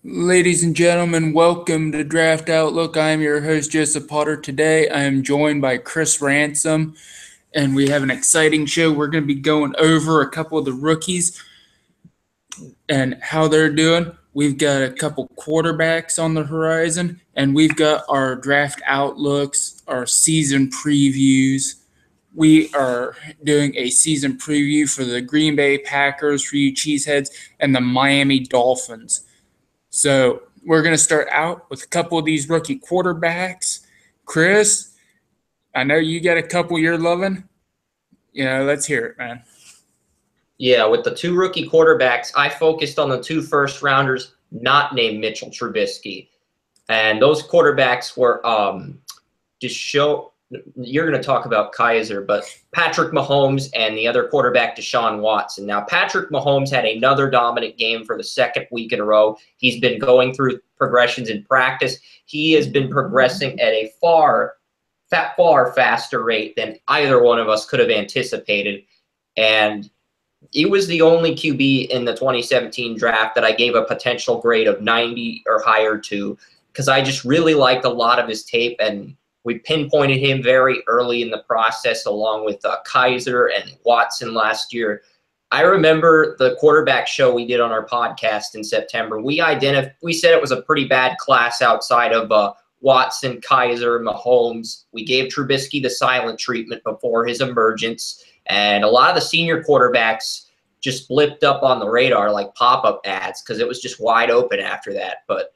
Ladies and gentlemen, welcome to Draft Outlook. I am your host, Joseph Potter. Today, I am joined by Chris Ransom, and we have an exciting show. We're going to be going over a couple of the rookies and how they're doing. We've got a couple quarterbacks on the horizon, and we've got our draft outlooks, our season previews. We are doing a season preview for the Green Bay Packers, for you Cheeseheads, and the Miami Dolphins. So we're going to start out with a couple of these rookie quarterbacks. Chris, I know you got a couple you're loving. Let's hear it, man. Yeah, with the two rookie quarterbacks, I focused on the two first-rounders not named Mitchell Trubisky. And those quarterbacks were you're going to talk about Kaiser, but Patrick Mahomes and the other quarterback, Deshaun Watson. Now, Patrick Mahomes had another dominant game for the second week in a row. He's been going through progressions in practice. He has been progressing at a far faster rate than either one of us could have anticipated. And he was the only QB in the 2017 draft that I gave a potential grade of 90 or higher to, because I just really liked a lot of his tape, and we pinpointed him very early in the process, along with Kaiser and Watson last year. I remember the quarterback show we did on our podcast in September. We said it was a pretty bad class outside of Watson, Kaiser, Mahomes. We gave Trubisky the silent treatment before his emergence, and a lot of the senior quarterbacks just blipped up on the radar like pop-up ads because it was just wide open after that. But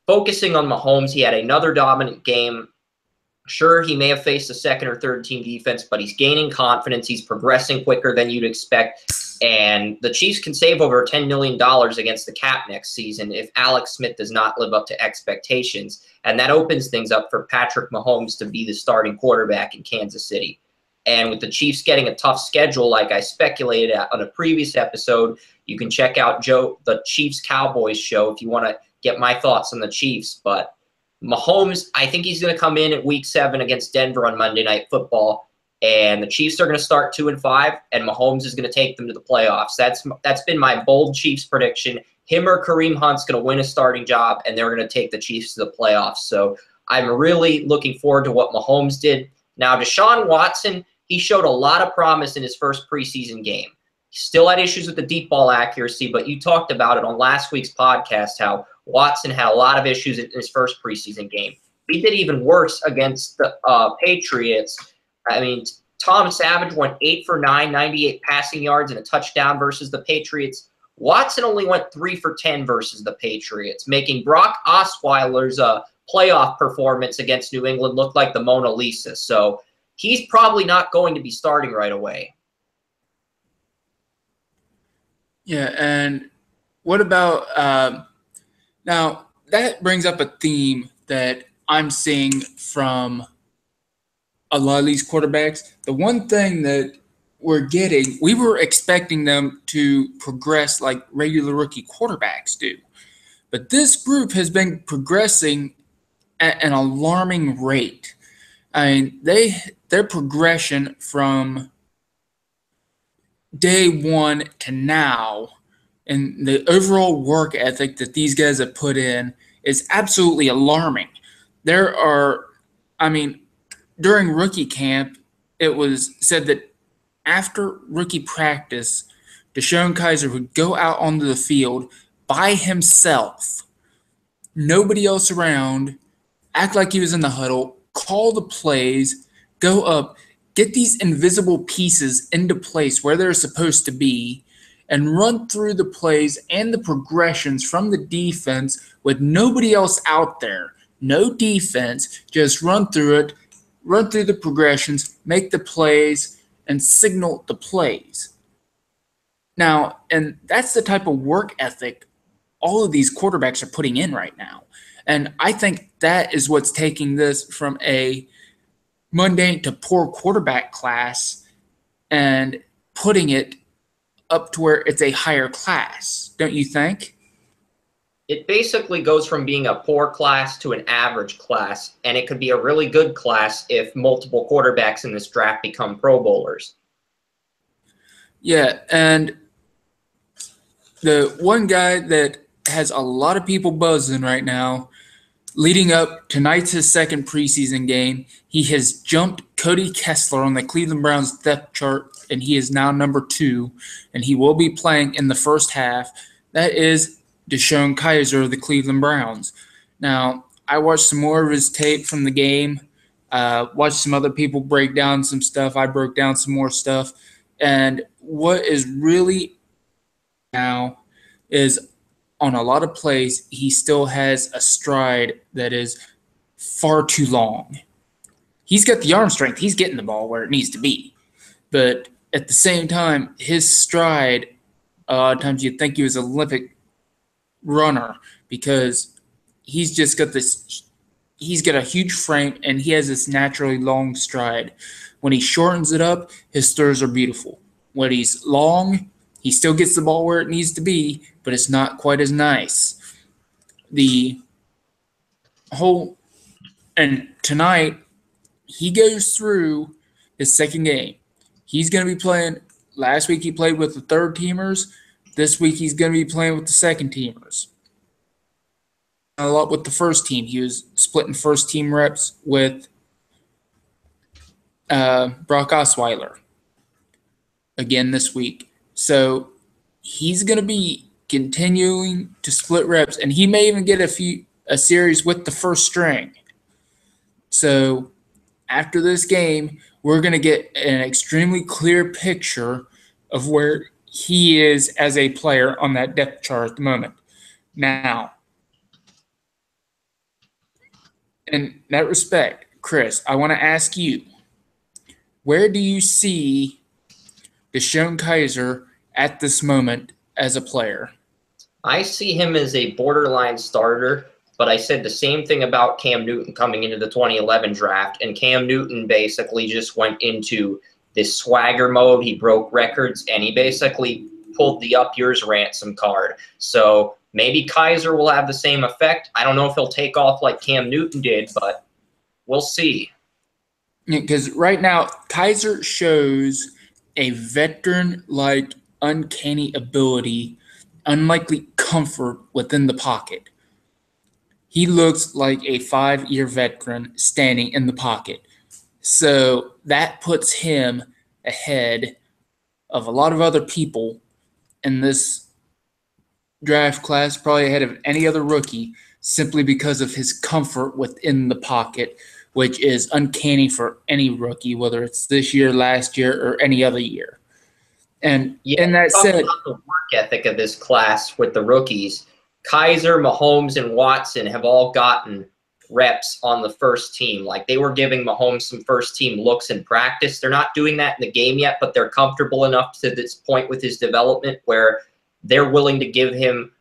focusing on Mahomes, he had another dominant game. Sure, he may have faced a second or third team defense, but he's gaining confidence. He's progressing quicker than you'd expect. And the Chiefs can save over $10 million against the cap next season if Alex Smith does not live up to expectations. And that opens things up for Patrick Mahomes to be the starting quarterback in Kansas City. And with the Chiefs getting a tough schedule, like I speculated on a previous episode, you can check out the Chiefs-Cowboys show if you want to get my thoughts on the Chiefs. But Mahomes, I think he's going to come in at Week 7 against Denver on Monday Night Football, and the Chiefs are going to start 2-5, and Mahomes is going to take them to the playoffs. That's been my bold Chiefs prediction. Him or Kareem Hunt's going to win a starting job, and they're going to take the Chiefs to the playoffs. So I'm really looking forward to what Mahomes did. Now, Deshaun Watson, he showed a lot of promise in his first preseason game. He still had issues with the deep ball accuracy, but you talked about it on last week's podcast, how Watson had a lot of issues in his first preseason game. He did even worse against the Patriots. I mean, Tom Savage went 8 for 9, 98 passing yards and a touchdown versus the Patriots. Watson only went 3 for 10 versus the Patriots, making Brock Osweiler's playoff performance against New England look like the Mona Lisa. So he's probably not going to be starting right away. Yeah, and what about now, that brings up a theme that I'm seeing from a lot of these quarterbacks. The one thing that we were expecting them to progress like regular rookie quarterbacks do. But this group has been progressing at an alarming rate. I mean, their progression from day one to now, and the overall work ethic that these guys have put in is absolutely alarming. During rookie camp, it was said that after rookie practice, Deshaun Kaiser would go out onto the field by himself, nobody else around, act like he was in the huddle, call the plays, go up, get these invisible pieces into place where they're supposed to be, and run through the plays and the progressions from the defense with nobody else out there. No defense, just run through it, run through the progressions, make the plays, and signal the plays. Now, and that's the type of work ethic all of these quarterbacks are putting in right now. And I think that is what's taking this from a mundane to poor quarterback class and putting it up to where it's a higher class, don't you think? It basically goes from being a poor class to an average class, and it could be a really good class if multiple quarterbacks in this draft become Pro Bowlers. Yeah, and the one guy that has a lot of people buzzing right now. Leading up, tonight's his second preseason game. He has jumped Cody Kessler on the Cleveland Browns depth chart, and he is now number 2, and he will be playing in the first half. That is DeShone Kizer of the Cleveland Browns. Now, I watched some more of his tape from the game, watched some other people break down some stuff. I broke down some more stuff. And what is really now is on a lot of plays, he still has a stride that is far too long. He's got the arm strength. He's getting the ball where it needs to be. But at the same time, his stride, a lot of times you'd think he was an Olympic runner because he's just got this – he's got a huge frame and he has this naturally long stride. When he shortens it up, his throws are beautiful. When he's long, he still gets the ball where it needs to be, but it's not quite as nice. The whole – and tonight, he goes through his second game. He's going to be playing – last week he played with the third-teamers. This week he's going to be playing with the second-teamers. A lot with the first team. He was splitting first-team reps with Brock Osweiler again this week. So he's going to be continuing to split reps, and he may even get a series with the first string. So after this game, we're going to get an extremely clear picture of where he is as a player on that depth chart at the moment. Now, in that respect, Chris, I want to ask you, where do you see DeShone Kizer at this moment as a player? I see him as a borderline starter, but I said the same thing about Cam Newton coming into the 2011 draft, and Cam Newton basically just went into this swagger mode. He broke records, and he basically pulled the up yours ransom card. So maybe Kizer will have the same effect. I don't know if he'll take off like Cam Newton did, but we'll see. Because right now, Kizer shows a veteran-like uncanny ability, unlikely comfort within the pocket. He looks like a 5-year veteran standing in the pocket. So that puts him ahead of a lot of other people in this draft class, probably ahead of any other rookie, simply because of his comfort within the pocket, which is uncanny for any rookie, whether it's this year, last year, or any other year. And in that said, about the work ethic of this class with the rookies, Kizer, Mahomes, and Watson have all gotten reps on the first team. Like, they were giving Mahomes some first team looks in practice. They're not doing that in the game yet, but they're comfortable enough to this point with his development where they're willing to give him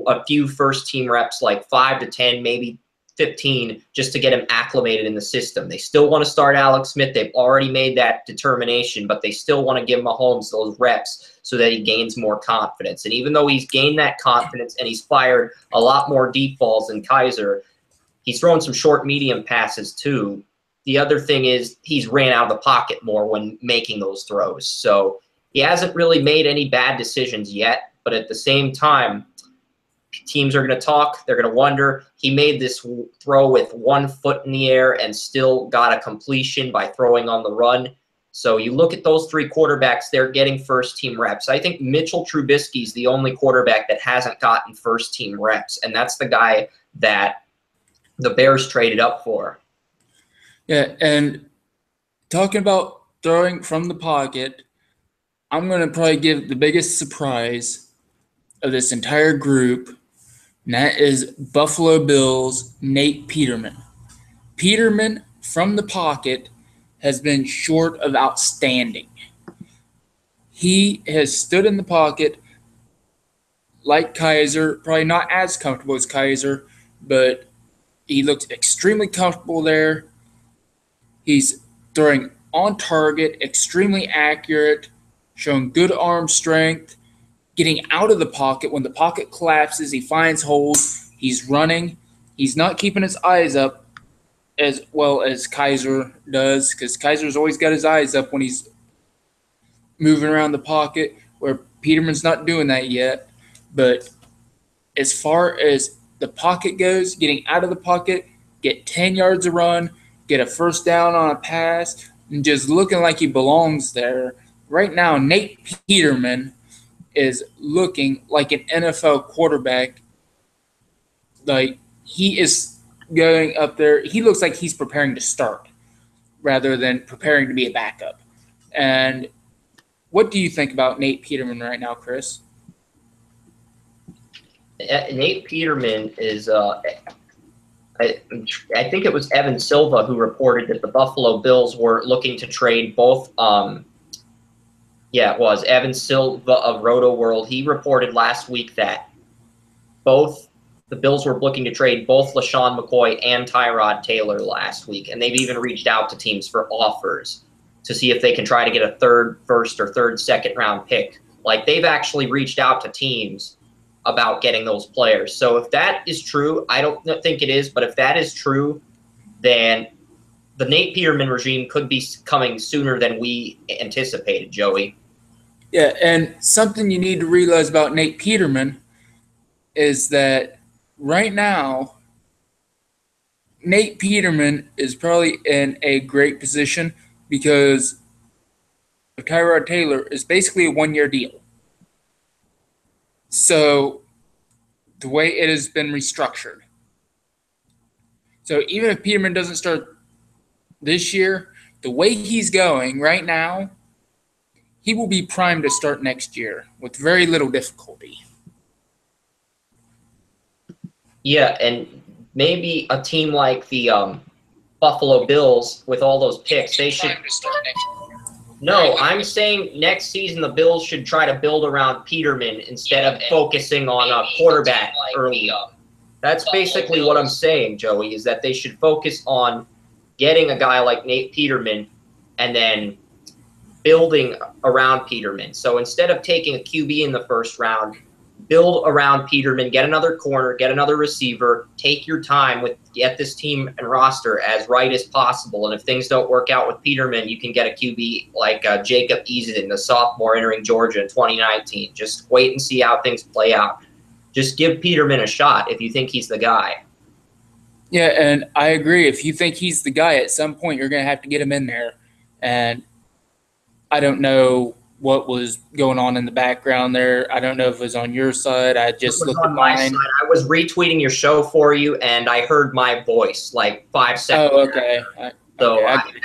a few first team reps, like 5 to 10, maybe 15, just to get him acclimated in the system. They still want to start Alex Smith. They've already made that determination, but they still want to give Mahomes those reps so that he gains more confidence. And even though he's gained that confidence and he's fired a lot more deep balls than Kizer, he's thrown some short, medium passes too. The other thing is he's ran out of the pocket more when making those throws. So he hasn't really made any bad decisions yet, but at the same time, teams are going to talk. They're going to wonder. He made this throw with 1 foot in the air and still got a completion by throwing on the run. So you look at those 3 quarterbacks, they're getting first-team reps. I think Mitchell Trubisky's the only quarterback that hasn't gotten first-team reps, and that's the guy that the Bears traded up for. Yeah, and talking about throwing from the pocket, I'm going to probably give the biggest surprise of this entire group, and that is Buffalo Bills' Nate Peterman. Peterman, from the pocket, has been short of outstanding. He has stood in the pocket like Kizer, probably not as comfortable as Kizer, but he looks extremely comfortable there. He's throwing on target, extremely accurate, showing good arm strength, getting out of the pocket. When the pocket collapses, he finds holes. He's running. He's not keeping his eyes up as well as Kizer does, because Kizer's always got his eyes up when he's moving around the pocket, where Peterman's not doing that yet. But as far as the pocket goes, getting out of the pocket, get 10 yards a run, get a first down on a pass, and just looking like he belongs there. Right now, Nate Peterman is looking like an NFL quarterback. Like, he is going up there. He looks like he's preparing to start rather than preparing to be a backup. And what do you think about Nate Peterman right now, Chris? Nate Peterman is I think it was Evan Silva who reported that the Buffalo Bills were looking to trade both. It was Evan Silva of Roto World. He reported last week that the Bills were looking to trade both LaShawn McCoy and Tyrod Taylor last week, and they've even reached out to teams for offers to see if they can try to get a third, first, or third, second round pick. Like, they've actually reached out to teams about getting those players. So if that is true, I don't think it is, but if that is true, then the Nate Peterman regime could be coming sooner than we anticipated, Joey. Yeah, and something you need to realize about Nate Peterman is that right now, Nate Peterman is probably in a great position because Tyrod Taylor is basically a one-year deal. So the way it has been restructured. So even if Peterman doesn't start this year, the way he's going right now, he will be primed to start next year with very little difficulty. Yeah, and maybe a team like the Buffalo Bills with all those picks, they should. No, I'm saying next season the Bills should try to build around Peterman instead of focusing on a quarterback early. That's basically what I'm saying, Joey, is that they should focus on getting a guy like Nate Peterman and then building around Peterman. So instead of taking a QB in the first round, build around Peterman, get another corner, get another receiver, take your time get this team and roster as right as possible. And if things don't work out with Peterman, you can get a QB like Jacob Eason, the sophomore entering Georgia in 2019. Just wait and see how things play out. Just give Peterman a shot if you think he's the guy. Yeah, and I agree. If you think he's the guy, at some point you're going to have to get him in there. And I don't know what was going on in the background there. I don't know if it was on your side. I just looked at my side. I was retweeting your show for you, and I heard my voice like 5 seconds. Oh, okay. I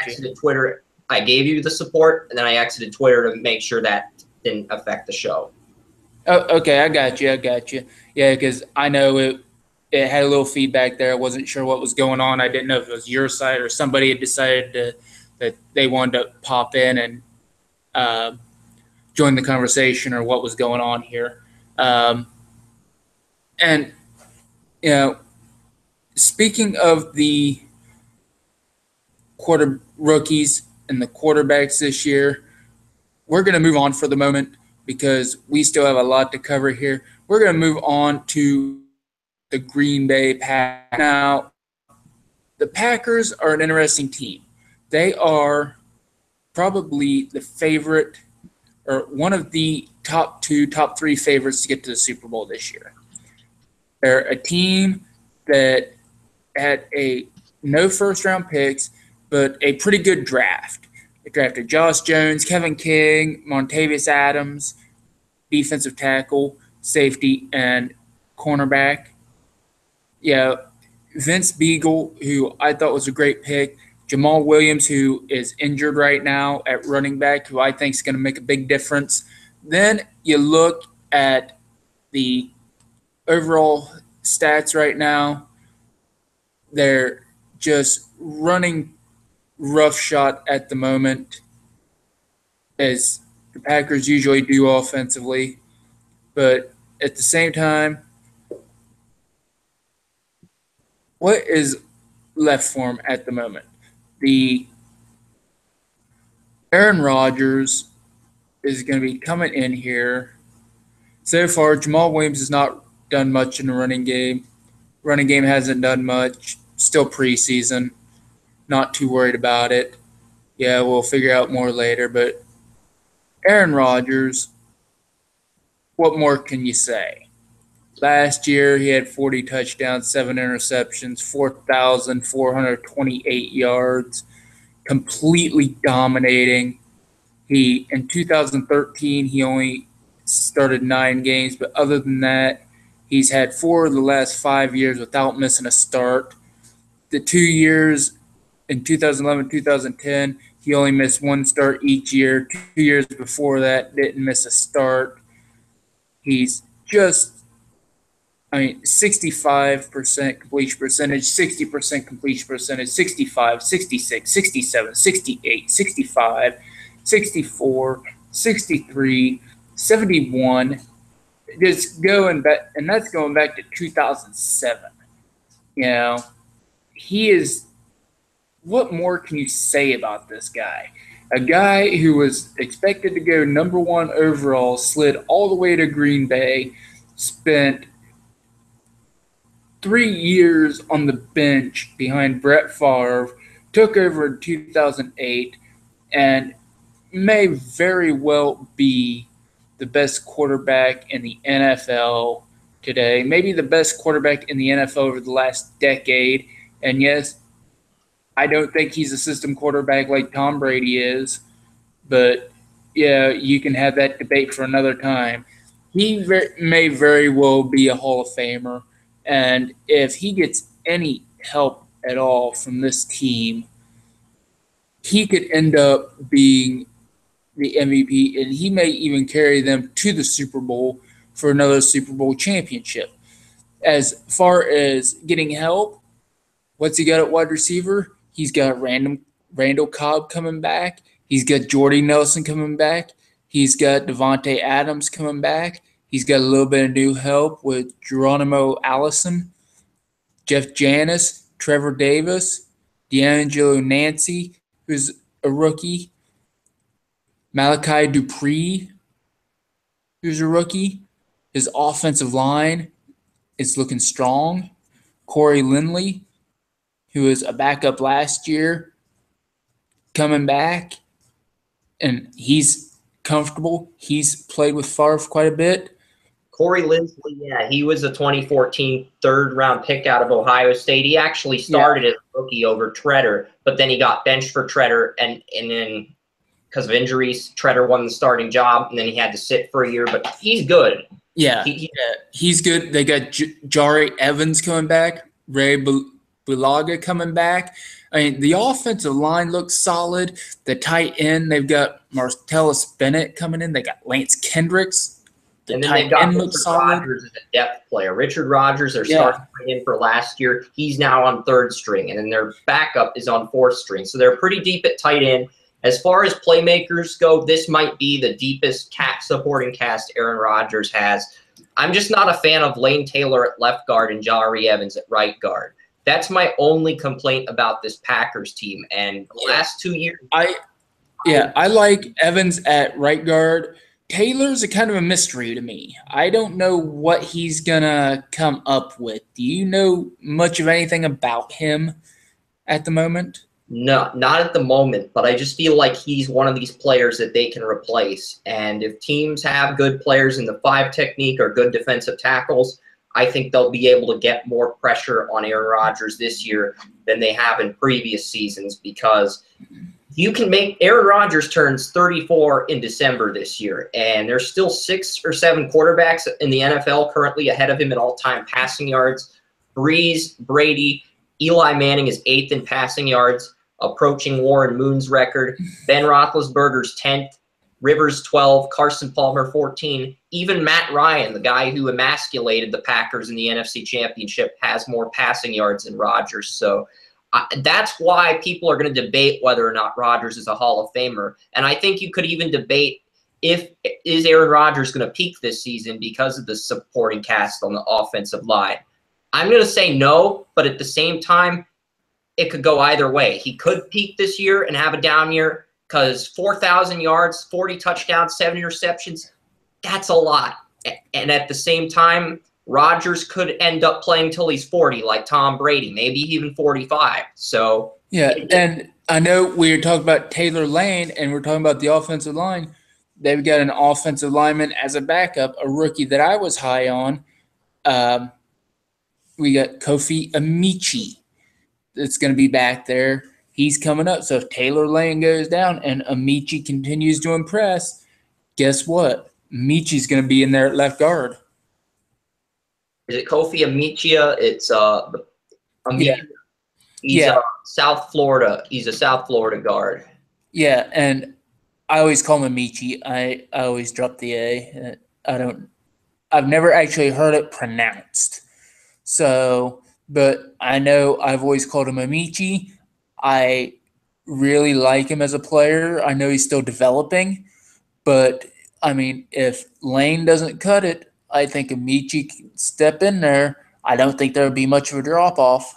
exited Twitter. I gave you the support, and then I exited Twitter to make sure that didn't affect the show. Oh, okay. I got you. Yeah, because I know it had a little feedback there. I wasn't sure what was going on. I didn't know if it was your side or somebody had decided that they wanted to pop in and join the conversation or what was going on here. And, speaking of the rookies and the quarterbacks this year, we're going to move on for the moment because we still have a lot to cover here. We're going to move on to the Green Bay Packers. Now, the Packers are an interesting team. They are probably the favorite or one of the top 3 favorites to get to the Super Bowl this year. They're a team that had no first-round picks, but a pretty good draft. They drafted Josh Jones, Kevin King, Montavious Adams, defensive tackle, safety, and cornerback. Yeah, Vince Beagle, who I thought was a great pick, Jamal Williams, who is injured right now at running back, who I think is going to make a big difference. Then you look at the overall stats right now. They're just running roughshod at the moment, as the Packers usually do offensively. But at the same time, what is left for him at the moment? The Aaron Rodgers is going to be coming in here. So far, Jamal Williams has not done much in the running game. Running game hasn't done much. Still preseason. Not too worried about it. Yeah, we'll figure out more later. But Aaron Rodgers, what more can you say? Last year, he had 40 touchdowns, 7 interceptions, 4,428 yards, completely dominating. In 2013, he only started 9 games, but other than that, he's had 4 of the last 5 years without missing a start. The 2 years in 2011, 2010, he only missed 1 start each year. 2 years before that, didn't miss a start. He's just 65% completion percentage, 60% completion percentage, 65, 66, 67, 68, 65, 64, 63, 71. Just going back, and that's going back to 2007. You know, he is. What more can you say about this guy? A guy who was expected to go number 1 overall, slid all the way to Green Bay, spent 3 years on the bench behind Brett Favre, took over in 2008, and may very well be the best quarterback in the NFL today, maybe the best quarterback in the NFL over the last decade. And yes, I don't think he's a system quarterback like Tom Brady is, but yeah, you can have that debate for another time. He may very well be a Hall of Famer, and if he gets any help at all from this team, he could end up being the MVP, and he may even carry them to the Super Bowl for another Super Bowl championship. As far as getting help, what's he got at wide receiver? He's got Randall Cobb coming back. He's got Jordy Nelson coming back. He's got Devontae Adams coming back. He's got a little bit of new help with Geronimo Allison, Jeff Janis, Trevor Davis, D'Angelo Nancy, who's a rookie, Malachi Dupree, who's a rookie. His offensive line is looking strong. Corey Lindley, who was a backup last year, coming back, and he's comfortable. He's played with Favre quite a bit. Corey Lindley, yeah, he was a 2014 third-round pick out of Ohio State. He actually started as a rookie over Tretter, but then he got benched for Tretter, and then because of injuries, Tretter won the starting job, and then he had to sit for a year. But he's good. Yeah, he's good. They got Jari Evans coming back, Ray Bulaga coming back. I mean, the offensive line looks solid. The tight end, they've got Martellus Bennett coming in. They got Lance Kendricks. And then they've got Richard Rodgers as a depth player. Richard Rodgers, their starting in for last year, he's now on 3rd string, and then their backup is on 4th string. So they're pretty deep at tight end. As far as playmakers go, this might be the deepest supporting cast Aaron Rodgers has. I'm just not a fan of Lane Taylor at left guard and Jari Evans at right guard. That's my only complaint about this Packers team. And the last 2 years, I like Evans at right guard. Taylor's a kind of a mystery to me. I don't know what he's gonna come up with. Do you know much of anything about him at the moment? No, not at the moment, but I just feel like he's one of these players that they can replace. And if teams have good players in the 5 technique or good defensive tackles, I think they'll be able to get more pressure on Aaron Rodgers this year than they have in previous seasons, because you can make – Aaron Rodgers turns 34 in December this year, and there's still 6 or 7 quarterbacks in the NFL currently ahead of him in all-time passing yards. Breeze, Brady, Eli Manning is 8th in passing yards, approaching Warren Moon's record. Ben Roethlisberger's 10th, Rivers 12, Carson Palmer 14. Even Matt Ryan, the guy who emasculated the Packers in the NFC Championship, has more passing yards than Rodgers. So that's why people are going to debate whether or not Rodgers is a Hall of Famer. And I think you could even debate is Aaron Rodgers going to peak this season because of the supporting cast on the offensive line. I'm going to say no, but at the same time, it could go either way. He could peak this year and have a down year, because 4,000 yards, 40 touchdowns, 7 interceptions, that's a lot. And at the same time, Rodgers could end up playing till he's 40, like Tom Brady, maybe even 45. So yeah, and I know we were talking about Taylor Lane, and we're talking about the offensive line. They've got an offensive lineman as a backup, a rookie that I was high on, we got Kofi Amici that's going to be back there. He's coming up. So if Taylor Lane goes down and Amici continues to impress, guess what? Michi's going to be in there at left guard. Is it Kofi Amicia? It's Amicia. Yeah. He's Yeah. South Florida. He's a South Florida guard. Yeah, and I always call him Amici. I always drop the A. I've never actually heard it pronounced. So, but I know I've always called him Amici. I really like him as a player. I know he's still developing, but I mean, if Lane doesn't cut it, I think Amici can step in there. I don't think there would be much of a drop off.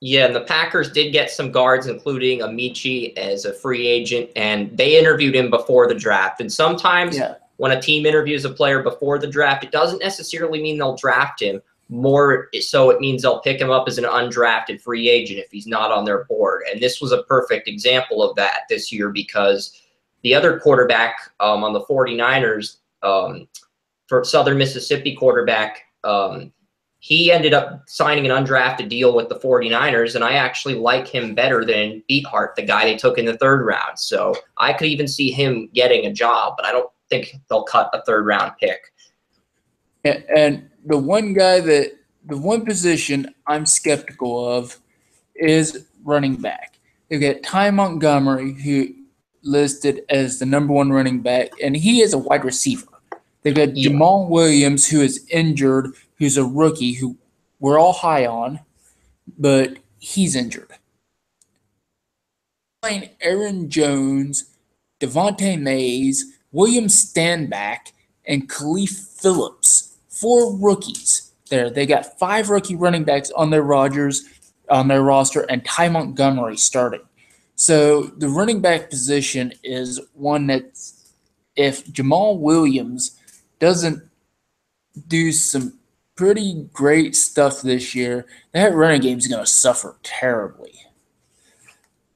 Yeah, and the Packers did get some guards, including Amici as a free agent, and they interviewed him before the draft. And sometimes when a team interviews a player before the draft, it doesn't necessarily mean they'll draft him. More so it means they'll pick him up as an undrafted free agent if he's not on their board. And this was a perfect example of that this year because the other quarterback on the 49ers, for Southern Mississippi quarterback, he ended up signing an undrafted deal with the 49ers, and I actually like him better than Beathard, the guy they took in the third round. So I could even see him getting a job, but I don't think they'll cut a third-round pick. And the one position I'm skeptical of is running back. They've got Ty Montgomery, who listed as the #1 running back, and he is a wide receiver. They've got Jamal Williams, who is injured, who's a rookie, who we're all high on, but he's injured. Aaron Jones, Devontae Mays, William Stanback, and Khalif Phillips. 4 rookies there. They got 5 rookie running backs on their roster, and Ty Montgomery starting. So the running back position is one that's, if Jamal Williams doesn't do some pretty great stuff this year, that running game is going to suffer terribly.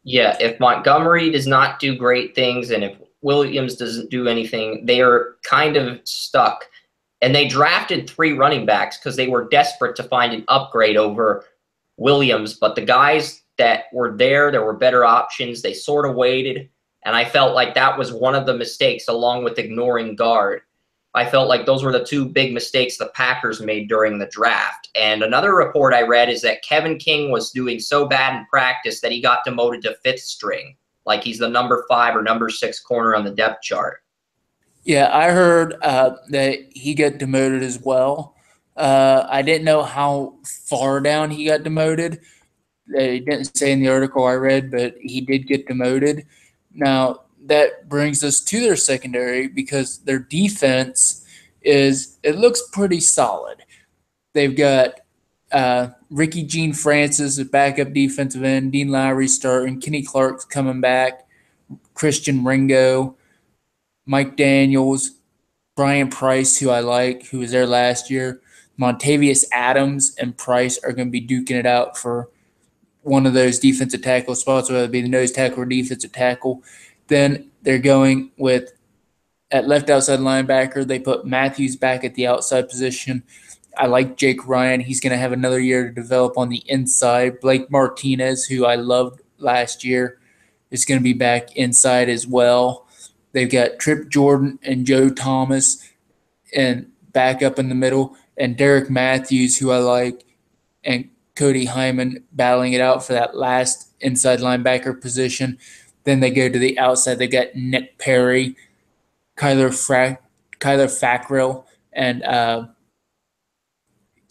Yeah, if Montgomery does not do great things and if Williams doesn't do anything, they are kind of stuck. And they drafted 3 running backs because they were desperate to find an upgrade over Williams. But the guys that were there were better options. They sort of waited. And I felt like that was one of the mistakes, along with ignoring guard. I felt like those were the 2 big mistakes the Packers made during the draft. And another report I read is that Kevin King was doing so bad in practice that he got demoted to 5th string. Like he's the #5 or #6 corner on the depth chart. Yeah, I heard that he got demoted as well. I didn't know how far down he got demoted. They didn't say in the article I read, but he did get demoted. Now, that brings us to their secondary because their defense it looks pretty solid. They've got Ricky Jean Francis, a backup defensive end, Dean Lowry starting, Kenny Clark's coming back, Christian Ringo, Mike Daniels, Brian Price, who I like, who was there last year. Montavious Adams and Price are going to be duking it out for one of those defensive tackle spots, whether it be the nose tackle or defensive tackle. Then they're going with, at left outside linebacker, they put Matthews back at the outside position. I like Jake Ryan. He's going to have another year to develop on the inside. Blake Martinez, who I loved last year, is going to be back inside as well. They've got Trip Jordan and Joe Thomas and back up in the middle, and Derek Matthews, who I like, and Cody Hyman battling it out for that last inside linebacker position. Then they go to the outside. They got Nick Perry, Kyler Fackrell, and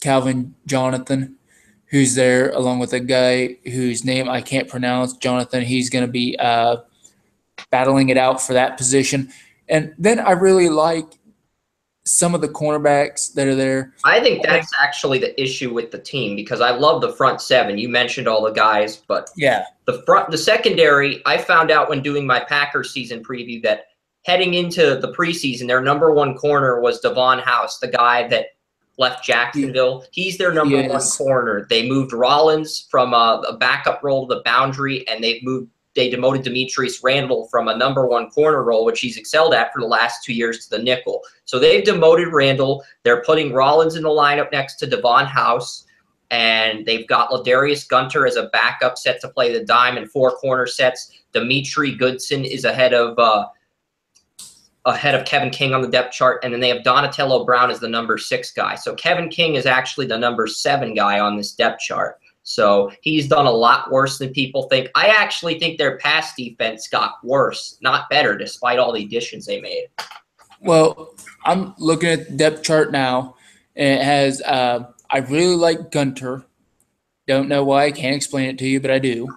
Calvin Jonathan, who's there, along with a guy whose name I can't pronounce, Jonathan. He's going to be battling it out for that position. And then I really like some of the cornerbacks that are there. I think that's actually the issue with the team because I love the front 7. You mentioned all the guys, but yeah, the secondary, I found out when doing my Packers season preview that heading into the preseason, their #1 corner was Devon House, the guy that left Jacksonville. He's their #1 corner. They moved Rollins from a backup role to the boundary, and they've moved they demoted Demetrius Randall from a number one corner role, which he's excelled at for the last 2 years, to the nickel. So they've demoted Randall. They're putting Rollins in the lineup next to Devon House, and they've got Ladarius Gunter as a backup set to play the dime in 4 corner sets. Dimitri Goodson is ahead of Kevin King on the depth chart, and then they have Donatello Brown as the number 6 guy. So Kevin King is actually the number 7 guy on this depth chart. So he's done a lot worse than people think. I actually think their pass defense got worse, not better, despite all the additions they made. Well, I'm looking at the depth chart now, and it has I really like Gunter. Don't know why, I can't explain it to you, but I do.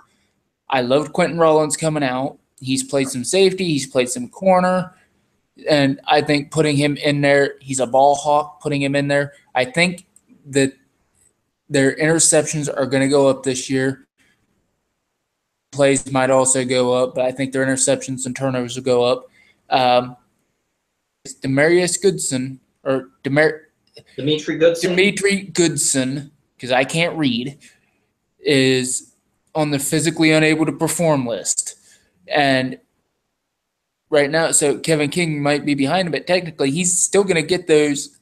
I loved Quentin Rollins coming out. He's played some safety, he's played some corner, and I think putting him in there, he's a ball hawk, putting him in there. I think that their interceptions are going to go up this year. Plays might also go up, but I think their interceptions and turnovers will go up. It's Demarius Goodson, or Dimitri Goodson. Dimitri Goodson, because I can't read, is on the physically unable to perform list. And right now, so Kevin King might be behind him, but technically he's still going to get those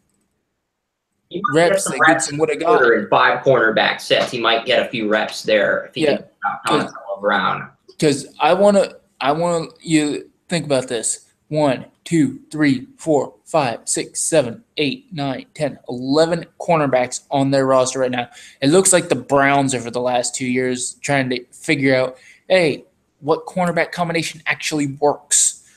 reps that Goodson would have got. In 5 cornerback sets, he might get a few reps there if he can Donatello Brown. Because I want you to think about this. 1, 2, 3, 4, 5, 6, 7, 8, 9, 10, 11 cornerbacks on their roster right now. It looks like the Browns over the last 2 years trying to figure out, hey, what cornerback combination actually works?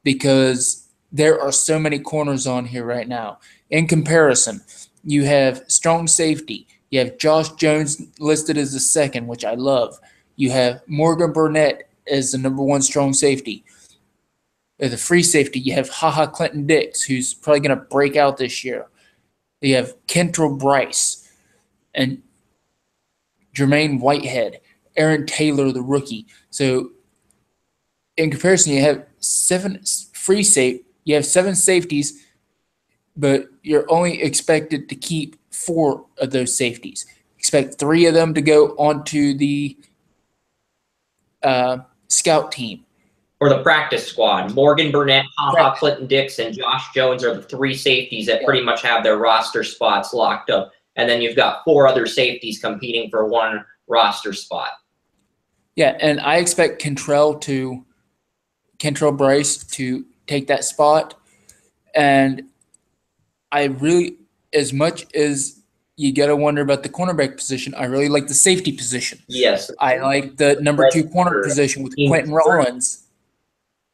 Because there are so many corners on here right now. In comparison, you have strong safety. You have Josh Jones listed as the 2nd, which I love. You have Morgan Burnett as the number 1 strong safety. The free safety, you have Clinton Dix, who's probably going to break out this year. You have Kentrell Bryce and Jermaine Whitehead, Aaron Taylor, the rookie. So in comparison, you have 7 you have 7 safeties, but you're only expected to keep 4 of those safeties. Expect 3 of them to go onto the scout team. Or the practice squad. Morgan Burnett, Clinton Dix, and Josh Jones are the 3 safeties that pretty much have their roster spots locked up. And then you've got 4 other safeties competing for 1 roster spot. Yeah, and I expect Kentrell Bryce to take that spot. And I really, as much as you got to wonder about the cornerback position, I really like the safety position. Yes. I like the number 2 corner position with Quentin Rollins.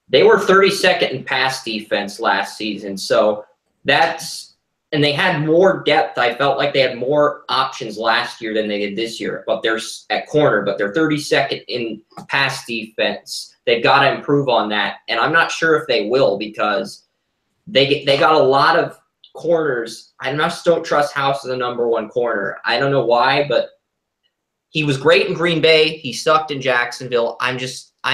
They were 32nd in pass defense last season, so and they had more depth. I felt like they had more options last year than they did this year, but they're at corner, but they're 32nd in pass defense. They've got to improve on that, and I'm not sure if they will, because they got a lot of corners. I just don't trust House as the number 1 corner. I don't know why, but he was great in Green Bay. He sucked in Jacksonville. I'm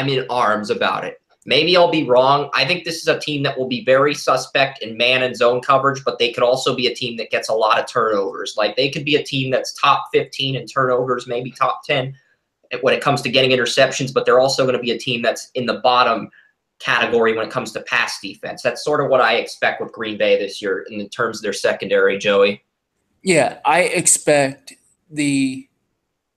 in arms about it. Maybe I'll be wrong. I think this is a team that will be very suspect in man and zone coverage, but they could also be a team that gets a lot of turnovers. Like, they could be a team that's top 15 in turnovers, maybe top 10 when it comes to getting interceptions, but they're also going to be a team that's in the bottom category when it comes to pass defense. That's sort of what I expect with Green Bay this year in terms of their secondary, Joey. Yeah, I expect the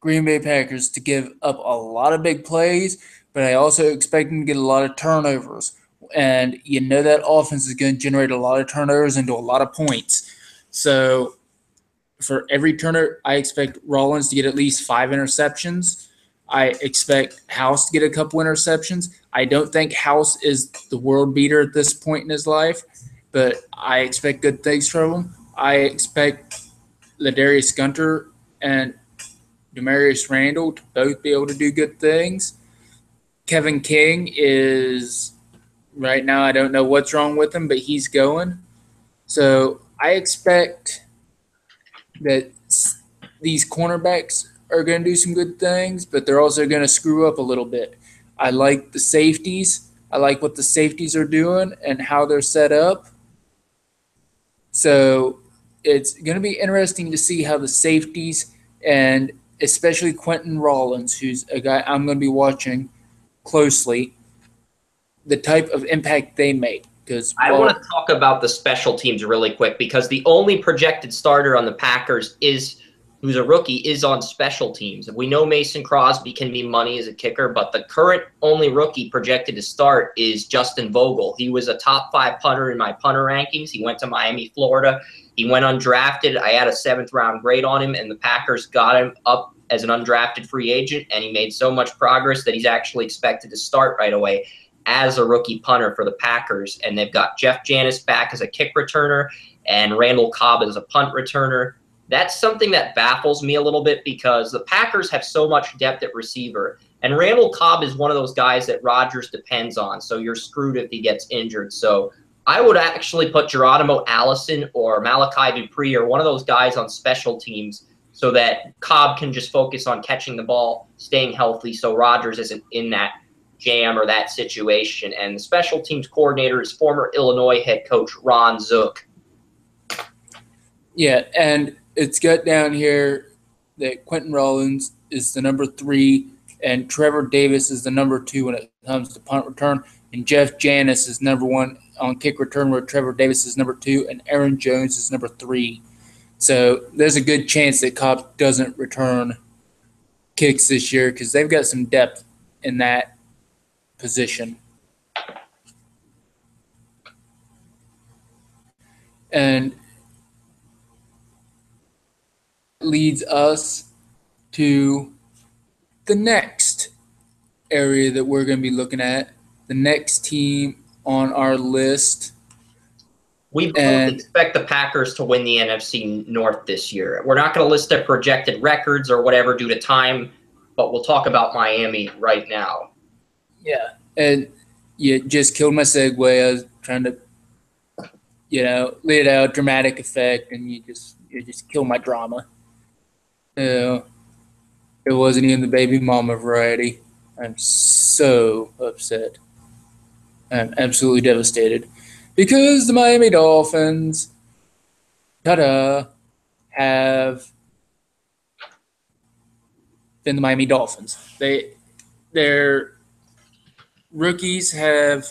Green Bay Packers to give up a lot of big plays, but I also expect them to get a lot of turnovers. And you know that offense is going to generate a lot of turnovers into a lot of points. So for every turnover, I expect Rollins to get at least 5 interceptions. I expect House to get a couple interceptions. I don't think House is the world beater at this point in his life, but I expect good things from him. I expect Ladarius Gunter and Demarius Randall to both be able to do good things. Kevin King is right now, I don't know what's wrong with him, but he's going. So I expect that these cornerbacks are going to do some good things, but they're also going to screw up a little bit. I like the safeties. I like what the safeties are doing and how they're set up. So it's going to be interesting to see how the safeties, and especially Quentin Rollins, who's a guy I'm going to be watching closely the type of impact they make. Because I want to talk about the special teams really quick because the only projected starter on the Packers who's a rookie is on special teams. We know Mason Crosby can be money as a kicker, but the current only rookie projected to start is Justin Vogel. He was a top 5 punter in my punter rankings. He went to Miami, Florida. He went undrafted. I had a 7th-round grade on him, and the Packers got him up as an undrafted free agent, and he made so much progress that he's actually expected to start right away as a rookie punter for the Packers. And they've got Jeff Janis back as a kick returner and Randall Cobb as a punt returner. That's something that baffles me a little bit because the Packers have so much depth at receiver. And Randall Cobb is one of those guys that Rodgers depends on, so you're screwed if he gets injured. So I would actually put Geronimo Allison or Malachi Dupree or one of those guys on special teams so that Cobb can just focus on catching the ball, staying healthy, so Rodgers isn't in that jam or that situation. And the special teams coordinator is former Illinois head coach Ron Zook. Yeah, and it's got down here that Quentin Rollins is the number 3 and Trevor Davis is the number 2 when it comes to punt return, and Jeff Janis is number 1 on kick return where Trevor Davis is number 2 and Aaron Jones is number 3. So there's a good chance that Cobb doesn't return kicks this year because they've got some depth in that position. And leads us to the next area that we're going to be looking at, the next team on our list. We both expect the Packers to win the NFC North this year. We're not going to list their projected records or whatever due to time, but we'll talk about Miami right now. Yeah, and you just killed my segue. I was trying to, lay it out, dramatic effect, and you just killed my drama. It wasn't even the baby mama variety. I'm so upset. I'm absolutely devastated because the Miami Dolphins, have been the Miami Dolphins. Their rookies have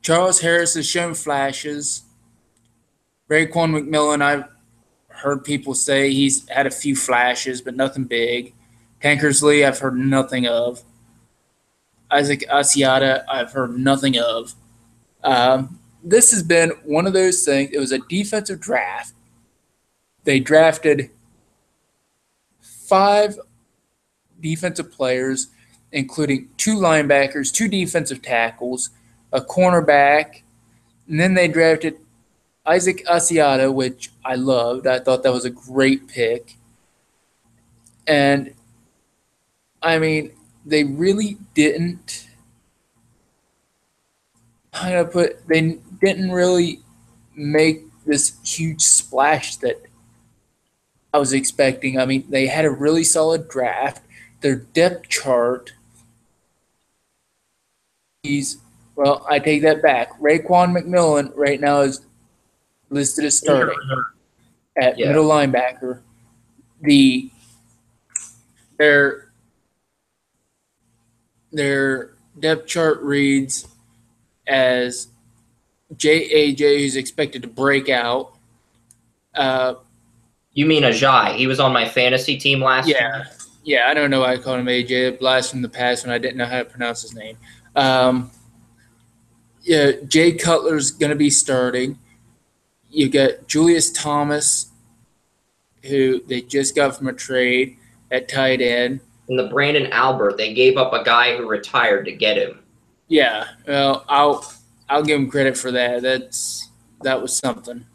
Charles Harris has shown flashes. Raekwon McMillan, I've heard people say he's had a few flashes, but nothing big. Tankersley, I've heard nothing of. Isaac Asiata, I've heard nothing of. This has been one of those things. It was a defensive draft. They drafted 5 defensive players, including 2 linebackers, 2 defensive tackles, a cornerback, and then they drafted Isaac Asiata, which I loved. I thought that was a great pick. And, I mean, they really didn't they didn't really make this huge splash that I was expecting. I mean, they had a really solid draft. Their depth chart I take that back. Raekwon McMillan right now is listed as starting at middle linebacker. Their depth chart reads as J.A.J., who's expected to break out. You mean Ajay? He was on my fantasy team last year. Yeah, I don't know why I called him AJ. A blast from the past when I didn't know how to pronounce his name. Jay Cutler's going to be starting. You got Julius Thomas, who they just got from a trade at tight end. And the Brandon Albert, they gave up a guy who retired to get him. Yeah, well, I'll give him credit for that. That was something.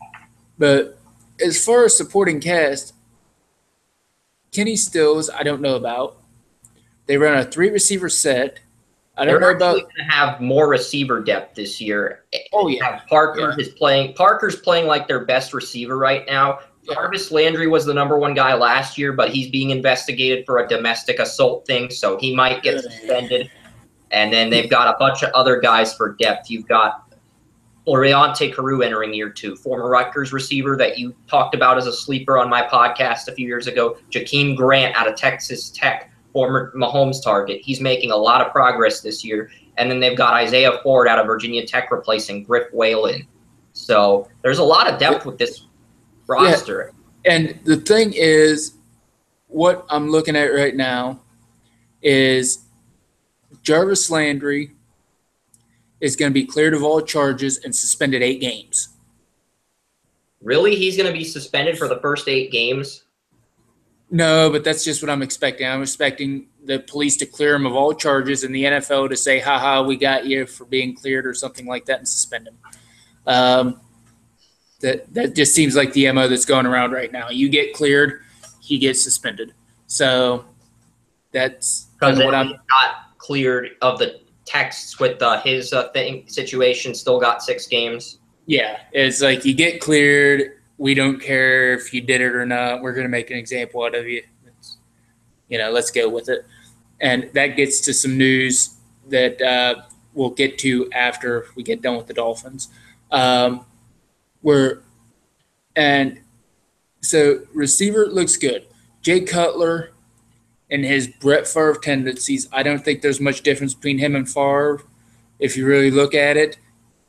But as far as supporting cast, Kenny Stills, I don't know about. They run a 3-receiver set. I don't know about. They're going to have more receiver depth this year. Oh yeah, Parker's playing like their best receiver right now. Jarvis Landry was the number 1 guy last year, but he's being investigated for a domestic assault thing, so he might get suspended. And then they've got a bunch of other guys for depth. You've got Oriante Carew entering year 2, former Rutgers receiver that you talked about as a sleeper on my podcast a few years ago. Jakeem Grant out of Texas Tech, former Mahomes target. He's making a lot of progress this year. And then they've got Isaiah Ford out of Virginia Tech replacing Griff Whalen. So there's a lot of depth with this roster. Yeah. And the thing is, what I'm looking at right now is Jarvis Landry is going to be cleared of all charges and suspended 8 games. Really? He's going to be suspended for the first 8 games? No, but that's just what I'm expecting. I'm expecting the police to clear him of all charges and the NFL to say, haha, we got you for being cleared or something like that and suspend him. That just seems like the MO that's going around right now. You get cleared, he gets suspended. So that's kind of what I'm got cleared of the texts with his situation, still got 6 games. Yeah, it's like you get cleared. We don't care if you did it or not. We're going to make an example out of you. Let's go with it. And that gets to some news that we'll get to after we get done with the Dolphins. So receiver looks good. Jay Cutler and his Brett Favre tendencies, I don't think there's much difference between him and Favre if you really look at it.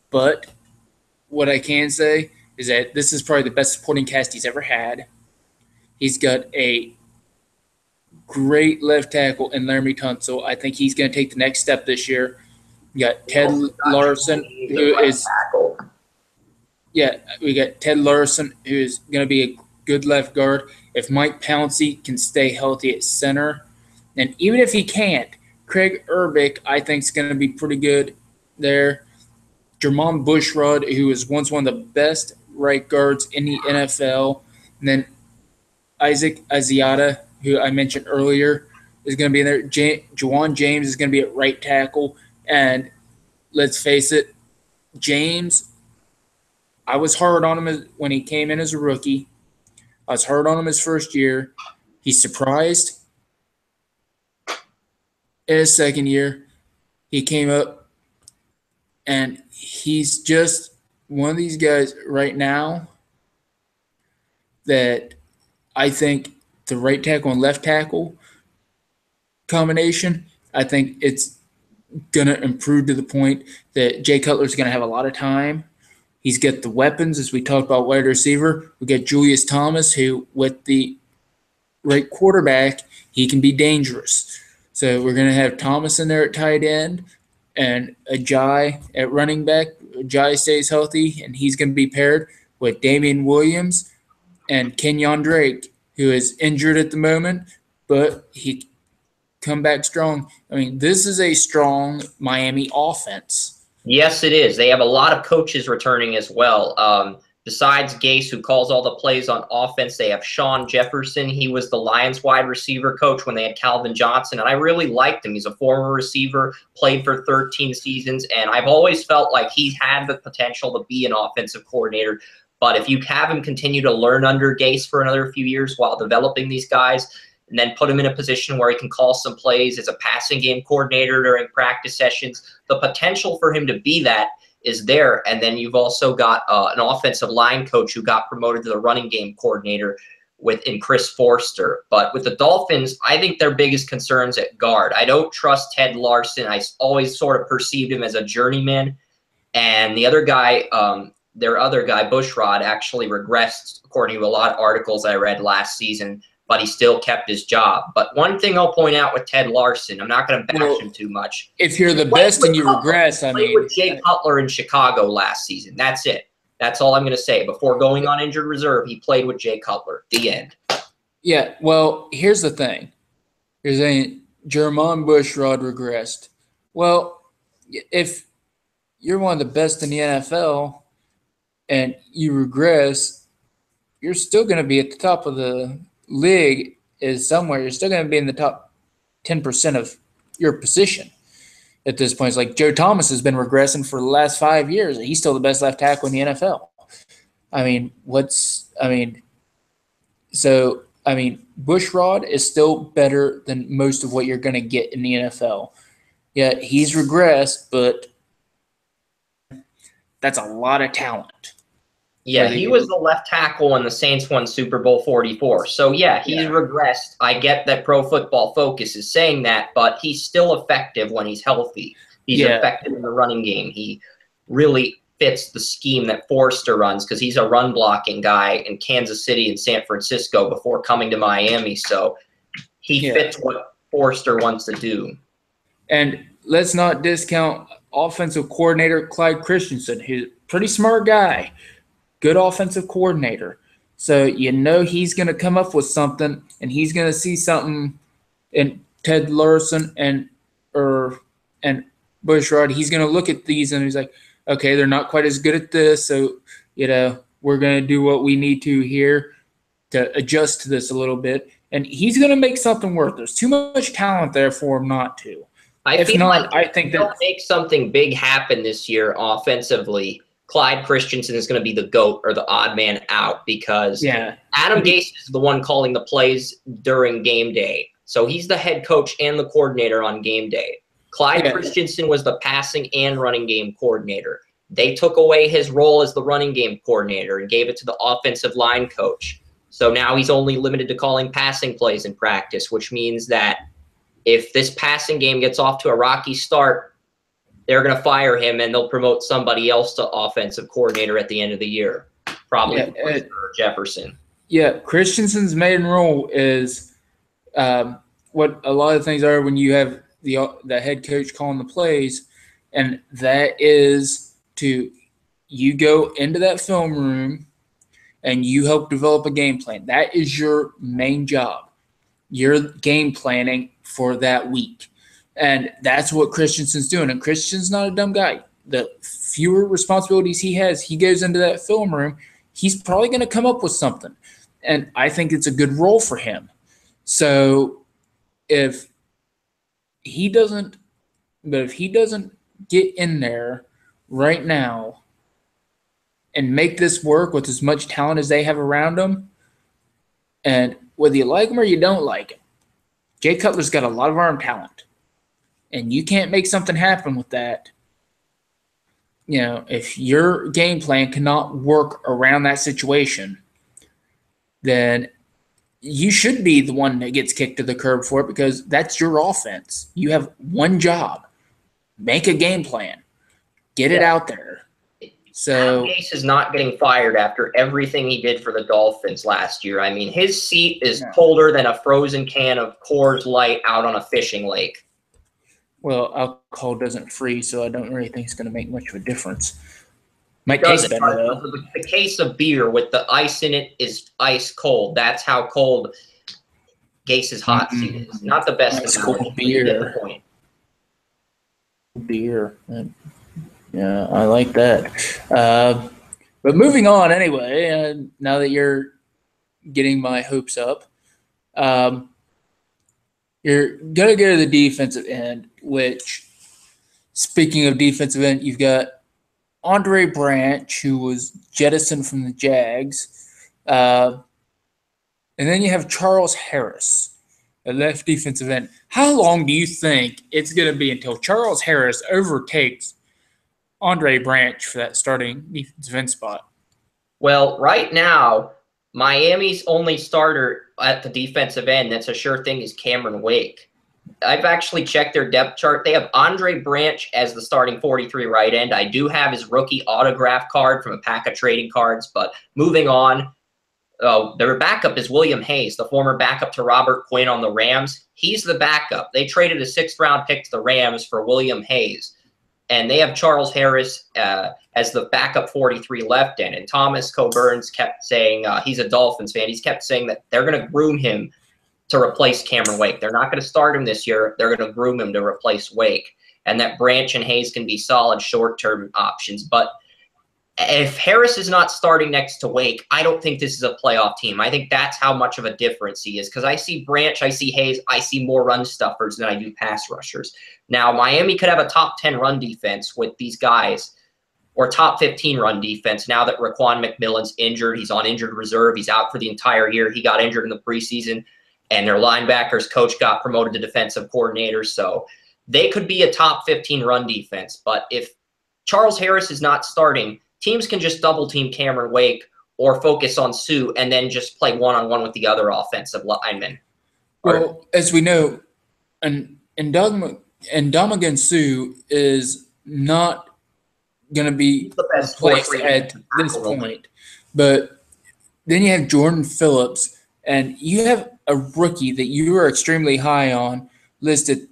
But what I can say is that this is probably the best supporting cast he's ever had. He's got a great left tackle in Laramie Tunsil. I think he's going to take the next step this year. You got Ted Larson, who is – we got Ted Larson, who is going to be a good left guard. If Mike Pouncey can stay healthy at center, and even if he can't, Craig Urbick, I think, is going to be pretty good there. Jermon Bushrod, who was once one of the best right guards in the NFL. And then Isaac Asiata, who I mentioned earlier, is going to be in there. Juwan James is going to be at right tackle. And let's face it, James, I was hard on him when he came in as a rookie. I was hard on him his first year. He surprised in his second year. He came up, and he's just one of these guys right now that I think the right tackle and left tackle combination, I think it's going to improve to the point that Jay Cutler's going to have a lot of time. He's got the weapons, as we talked about wide receiver. We got Julius Thomas, who with the right quarterback, he can be dangerous. So we're going to have Thomas in there at tight end and Ajay at running back. Ajay stays healthy, and he's going to be paired with Damian Williams and Kenyon Drake, who is injured at the moment, but he come back strong. I mean, this is a strong Miami offense. Yes, it is. They have a lot of coaches returning as well. Besides Gase, who calls all the plays on offense, they have Sean Jefferson. He was the Lions wide receiver coach when they had Calvin Johnson, and I really liked him. He's a former receiver, played for 13 seasons, and I've always felt like he had the potential to be an offensive coordinator. But if you have him continue to learn under Gase for another few years while developing these guys, and then put him in a position where he can call some plays as a passing game coordinator during practice sessions, the potential for him to be that is there. And then you've also got an offensive line coach who got promoted to the running game coordinator in Chris Forster. But with the Dolphins, I think their biggest concerns at guard. I don't trust Ted Larson. I always sort of perceived him as a journeyman. And the other guy, their other guy, Bushrod, actually regressed, according to a lot of articles I read last season, but he still kept his job. But one thing I'll point out with Ted Larson, I'm not going to bash him too much. If you're the best and you regress, I mean. With Jay Cutler in Chicago last season. That's it. That's all I'm going to say. Before going on injured reserve, he played with Jay Cutler. The end. Yeah, well, here's the thing. You're saying Jermon Bushrod regressed. Well, if you're one of the best in the NFL and you regress, you're still going to be at the top of the league is somewhere. You're still going to be in the top 10% of your position at this point. It's like Joe Thomas has been regressing for the last 5 years. He's still the best left tackle in the NFL. Bushrod is still better than most of what you're going to get in the NFL. Yeah, he's regressed, but that's a lot of talent. Yeah, he was the left tackle when the Saints won Super Bowl 44. So, yeah, he's regressed. I get that Pro Football Focus is saying that, but he's still effective when he's healthy. He's effective in the running game. He really fits the scheme that Forrester runs because he's a run-blocking guy in Kansas City and San Francisco before coming to Miami. So he fits what Forrester wants to do. And let's not discount offensive coordinator Clyde Christensen. He's a pretty smart guy. Good offensive coordinator. So he's going to come up with something, and he's going to see something in Ted Larson and Bushrod. He's going to look at these, and he's like, okay, they're not quite as good at this, so we're going to do what we need to here to adjust to this a little bit. And he's going to make something work. There's too much talent there for him not to. I think they'll make something big happen this year offensively. Clyde Christensen is going to be the GOAT or the odd man out because Adam Gase is the one calling the plays during game day. So he's the head coach and the coordinator on game day. Clyde Christensen was the passing and running game coordinator. They took away his role as the running game coordinator and gave it to the offensive line coach. So now he's only limited to calling passing plays in practice, which means that if this passing game gets off to a rocky start, they're going to fire him and they'll promote somebody else to offensive coordinator at the end of the year, probably Jefferson. Yeah, Christensen's main role is what a lot of things are when you have the head coach calling the plays, and that is you go into that film room and you help develop a game plan. That is your main job. You're game planning for that week. And that's what Christensen's doing. And Christensen's not a dumb guy. The fewer responsibilities he has, he goes into that film room, he's probably going to come up with something. And I think it's a good role for him. So if he doesn't get in there right now and make this work with as much talent as they have around him, and whether you like him or you don't like him, Jay Cutler's got a lot of arm talent. And you can't make something happen with that. If your game plan cannot work around that situation, then you should be the one that gets kicked to the curb for it because that's your offense. You have one job. Make a game plan. Get it out there. So Gase is not getting fired after everything he did for the Dolphins last year. I mean, his seat is colder than a frozen can of Coors Light out on a fishing lake. Well, alcohol doesn't freeze, so I don't really think it's going to make much of a difference. Might taste better, though. The case of beer with the ice in it is ice cold. That's how cold Gase's hot seat is. Not the best. Ice cold beer. Beer. Yeah, I like that. But moving on anyway, now that you're getting my hopes up, you're going to go to the defensive end, which, speaking of defensive end, you've got Andre Branch, who was jettisoned from the Jags. And then you have Charles Harris, a left defensive end. How long do you think it's going to be until Charles Harris overtakes Andre Branch for that starting defensive end spot? Well, right now, Miami's only starter at the defensive end that's a sure thing is Cameron Wake. I've actually checked their depth chart. They have Andre Branch as the starting 43 right end. I do have his rookie autograph card from a pack of trading cards, but moving on, their backup is William Hayes, the former backup to Robert Quinn on the Rams. He's the backup. They traded a 6th-round pick to the Rams for William Hayes. And they have Charles Harris as the backup 43 left end. And Thomas Coburn's kept saying, he's a Dolphins fan, he's kept saying that they're going to groom him to replace Cameron Wake. They're not going to start him this year. They're going to groom him to replace Wake. And that Branch and Hayes can be solid short-term options. But if Harris is not starting next to Wake, I don't think this is a playoff team. I think that's how much of a difference he is. Because I see Branch, I see Hayes, I see more run stuffers than I do pass rushers. Now, Miami could have a top 10 run defense with these guys, or top 15 run defense now that Raquan McMillan's injured. He's on injured reserve. He's out for the entire year. He got injured in the preseason, and their linebackers coach got promoted to defensive coordinator. So they could be a top 15 run defense. But if Charles Harris is not starting, teams can just double team Cameron Wake or focus on Sue and then just play one-on-one with the other offensive linemen. Well, as we know, Ndamukong Suh is not going to be the best replaced at this point. But then you have Jordan Phillips, and you have a rookie that you are extremely high on listed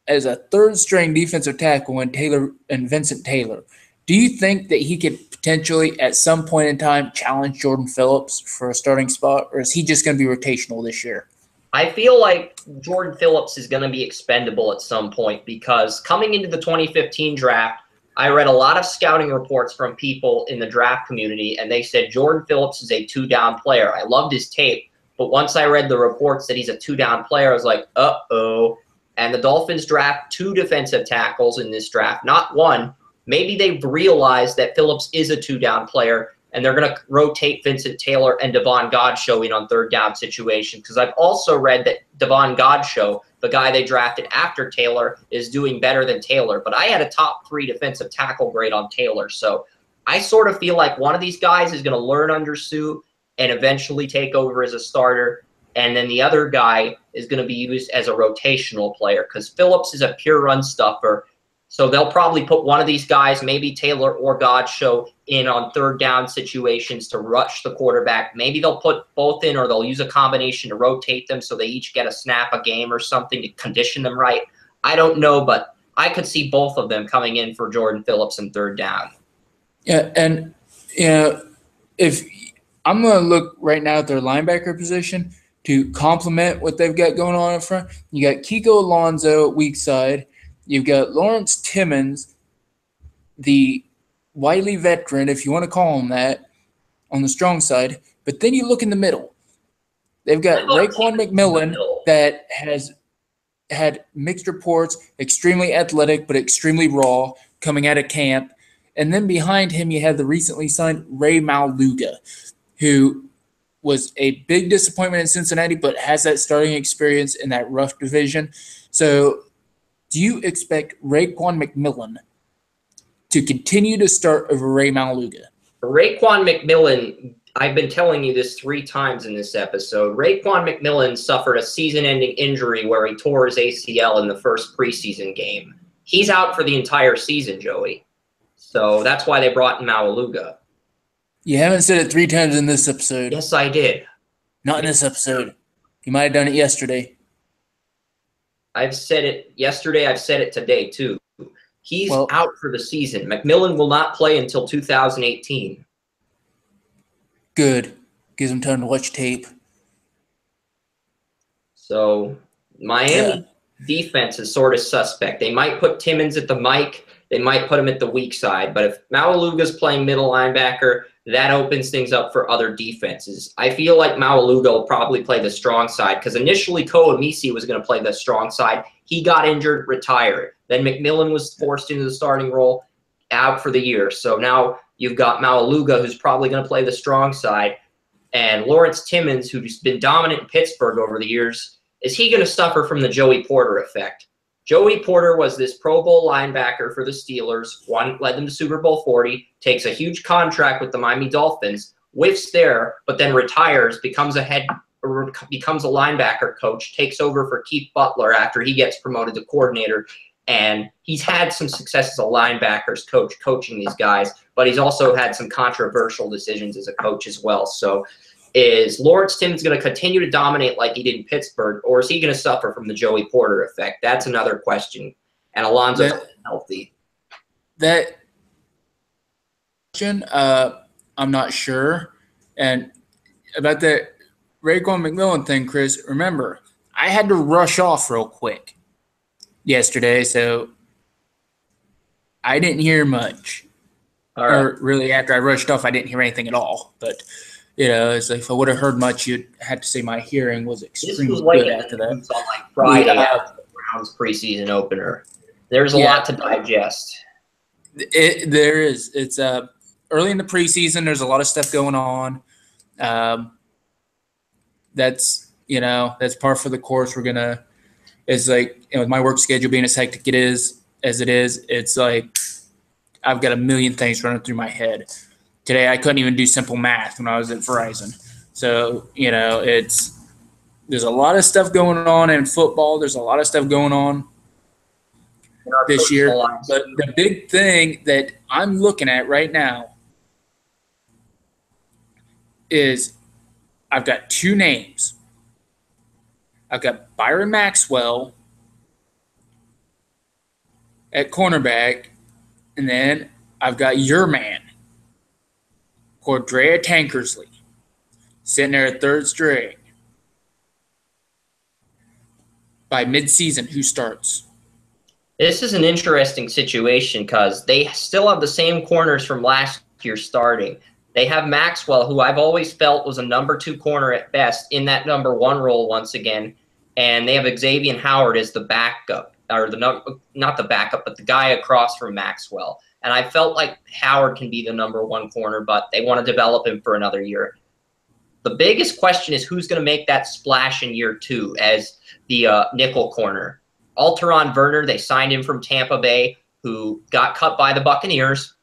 as a third-string defensive tackle in Vincent Taylor. Do you think that he could potentially, at some point in time, challenge Jordan Phillips for a starting spot, or is he just going to be rotational this year? I feel like Jordan Phillips is going to be expendable at some point because coming into the 2015 draft, I read a lot of scouting reports from people in the draft community, and they said Jordan Phillips is a two-down player. I loved his tape, but once I read the reports that he's a two-down player, I was like, uh-oh. And the Dolphins draft 2 defensive tackles in this draft, not 1. Maybe they've realized that Phillips is a two-down player, and they're going to rotate Vincent Taylor and Devon Godchaux in on third down situations. Because I've also read that Devon Godchaux, the guy they drafted after Taylor, is doing better than Taylor. But I had a top 3 defensive tackle grade on Taylor. So I sort of feel like one of these guys is going to learn under Sue and eventually take over as a starter. And then the other guy is going to be used as a rotational player because Phillips is a pure run stuffer. So they'll probably put one of these guys, maybe Taylor or Godchaux, in on third down situations to rush the quarterback. Maybe they'll put both in, or they'll use a combination to rotate them so they each get a snap a game or something to condition them right. I don't know, but I could see both of them coming in for Jordan Phillips in third down. Yeah, and if I'm going to look right now at their linebacker position to complement what they've got going on in front. You got Kiko Alonso at weak side. You've got Lawrence Timmons, the wily veteran, if you want to call him that, on the strong side. But then you look in the middle. They've got Raekwon McMillan that has had mixed reports, extremely athletic but extremely raw, coming out of camp. And then behind him you have the recently signed Ray Maluga, who was a big disappointment in Cincinnati but has that starting experience in that rough division. So do you expect Raekwon McMillan to continue to start over Ray Maluga? Raekwon McMillan, I've been telling you this 3 times in this episode. Raekwon McMillan suffered a season-ending injury where he tore his ACL in the first preseason game. He's out for the entire season, Joey. So that's why they brought in Maluga. You haven't said it 3 times in this episode. Yes, I did. Not in this episode. You might have done it yesterday. I've said it yesterday. I've said it today, too. He's out for the season. McMillan will not play until 2018. Good. Gives him time to watch tape. So Miami defense is sort of suspect. They might put Timmons at the mic. They might put him at the weak side. But if Maluga's playing middle linebacker, that opens things up for other defenses. I feel like Maluga will probably play the strong side because initially Koamisi was going to play the strong side. He got injured, retired. Then McMillan was forced into the starting role, out for the year. So now you've got Maluga, who's probably going to play the strong side, and Lawrence Timmons, who's been dominant in Pittsburgh over the years. Is he going to suffer from the Joey Porter effect? Joey Porter was this Pro Bowl linebacker for the Steelers, led them to Super Bowl 40, takes a huge contract with the Miami Dolphins, whiffs there, but then retires, becomes a linebacker coach, takes over for Keith Butler after he gets promoted to coordinator, and he's had some success as a linebackers coach, coaching these guys, but he's also had some controversial decisions as a coach as well. So is Lawrence Timmons going to continue to dominate like he did in Pittsburgh, or is he going to suffer from the Joey Porter effect? That's another question. And Alonso's healthy. That question, I'm not sure. And about the Raekwon McMillan thing, Chris, remember, I had to rush off real quick yesterday, so I didn't hear much. All right. Or really, after I rushed off, I didn't hear anything at all. But it's like if I would have heard much, you'd had to say my hearing was extremely good after that. On like Friday after the Browns preseason opener. There's a lot to digest. There is. It's early in the preseason. There's a lot of stuff going on. That's par for the course. It's like with my work schedule being as hectic as it is. It's like I've got a million things running through my head. Today I couldn't even do simple math when I was at Verizon. So, there's a lot of stuff going on in football. There's a lot of stuff going on In our this year. personal lives. But the big thing that I'm looking at right now is I've got two names. I've got Byron Maxwell at cornerback, and then I've got your man, Cordrea Tankersley, sitting there at third string. By midseason, who starts? This is an interesting situation because they still have the same corners from last year starting. They have Maxwell, who I've always felt was a number 2 corner at best, in that number 1 role once again. And they have Xavier Howard as the backup, or not the backup, but the guy across from Maxwell. And I felt like Howard can be the number 1 corner, but they want to develop him for another year. The biggest question is who's going to make that splash in year 2 as the nickel corner. Alteron Werner, they signed him from Tampa Bay, who got cut by the Buccaneers.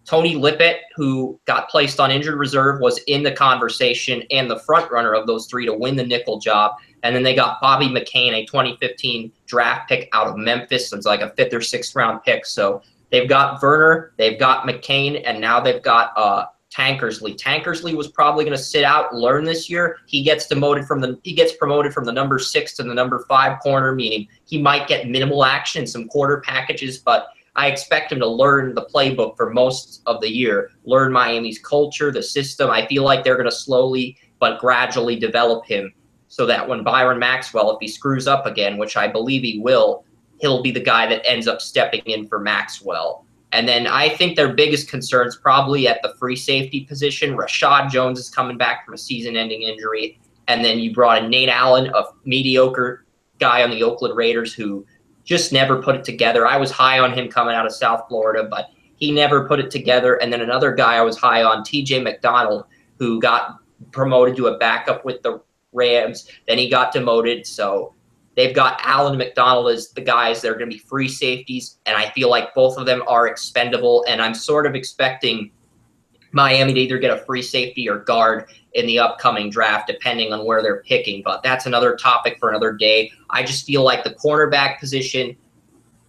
Tony Lippett, who got placed on injured reserve, was in the conversation and the front runner of those 3 to win the nickel job. And then they got Bobby McCain, a 2015 draft pick out of Memphis. It's like a 5th or 6th round pick. So they've got Werner, they've got McCain, and now they've got Tankersley. Tankersley was probably going to sit out and learn this year. He gets promoted from the number 6 to the number 5 corner, meaning he might get minimal action, some quarter packages, but I expect him to learn the playbook for most of the year, learn Miami's culture, the system. I feel like they're going to slowly but gradually develop him so that when Byron Maxwell, if he screws up again, which I believe he will, he'll be the guy that ends up stepping in for Maxwell. And then I think their biggest concerns probably at the free safety position. Rashad Jones is coming back from a season-ending injury. And then you brought in Nate Allen, a mediocre guy on the Oakland Raiders who just never put it together. I was high on him coming out of South Florida, but he never put it together. And then another guy I was high on, TJ McDonald, who got promoted to a backup with the Rams. Then he got demoted. So they've got Allen and McDonald as the guys that are going to be free safeties, and I feel like both of them are expendable, and I'm sort of expecting Miami to either get a free safety or guard in the upcoming draft, depending on where they're picking, but that's another topic for another day. I just feel like the cornerback position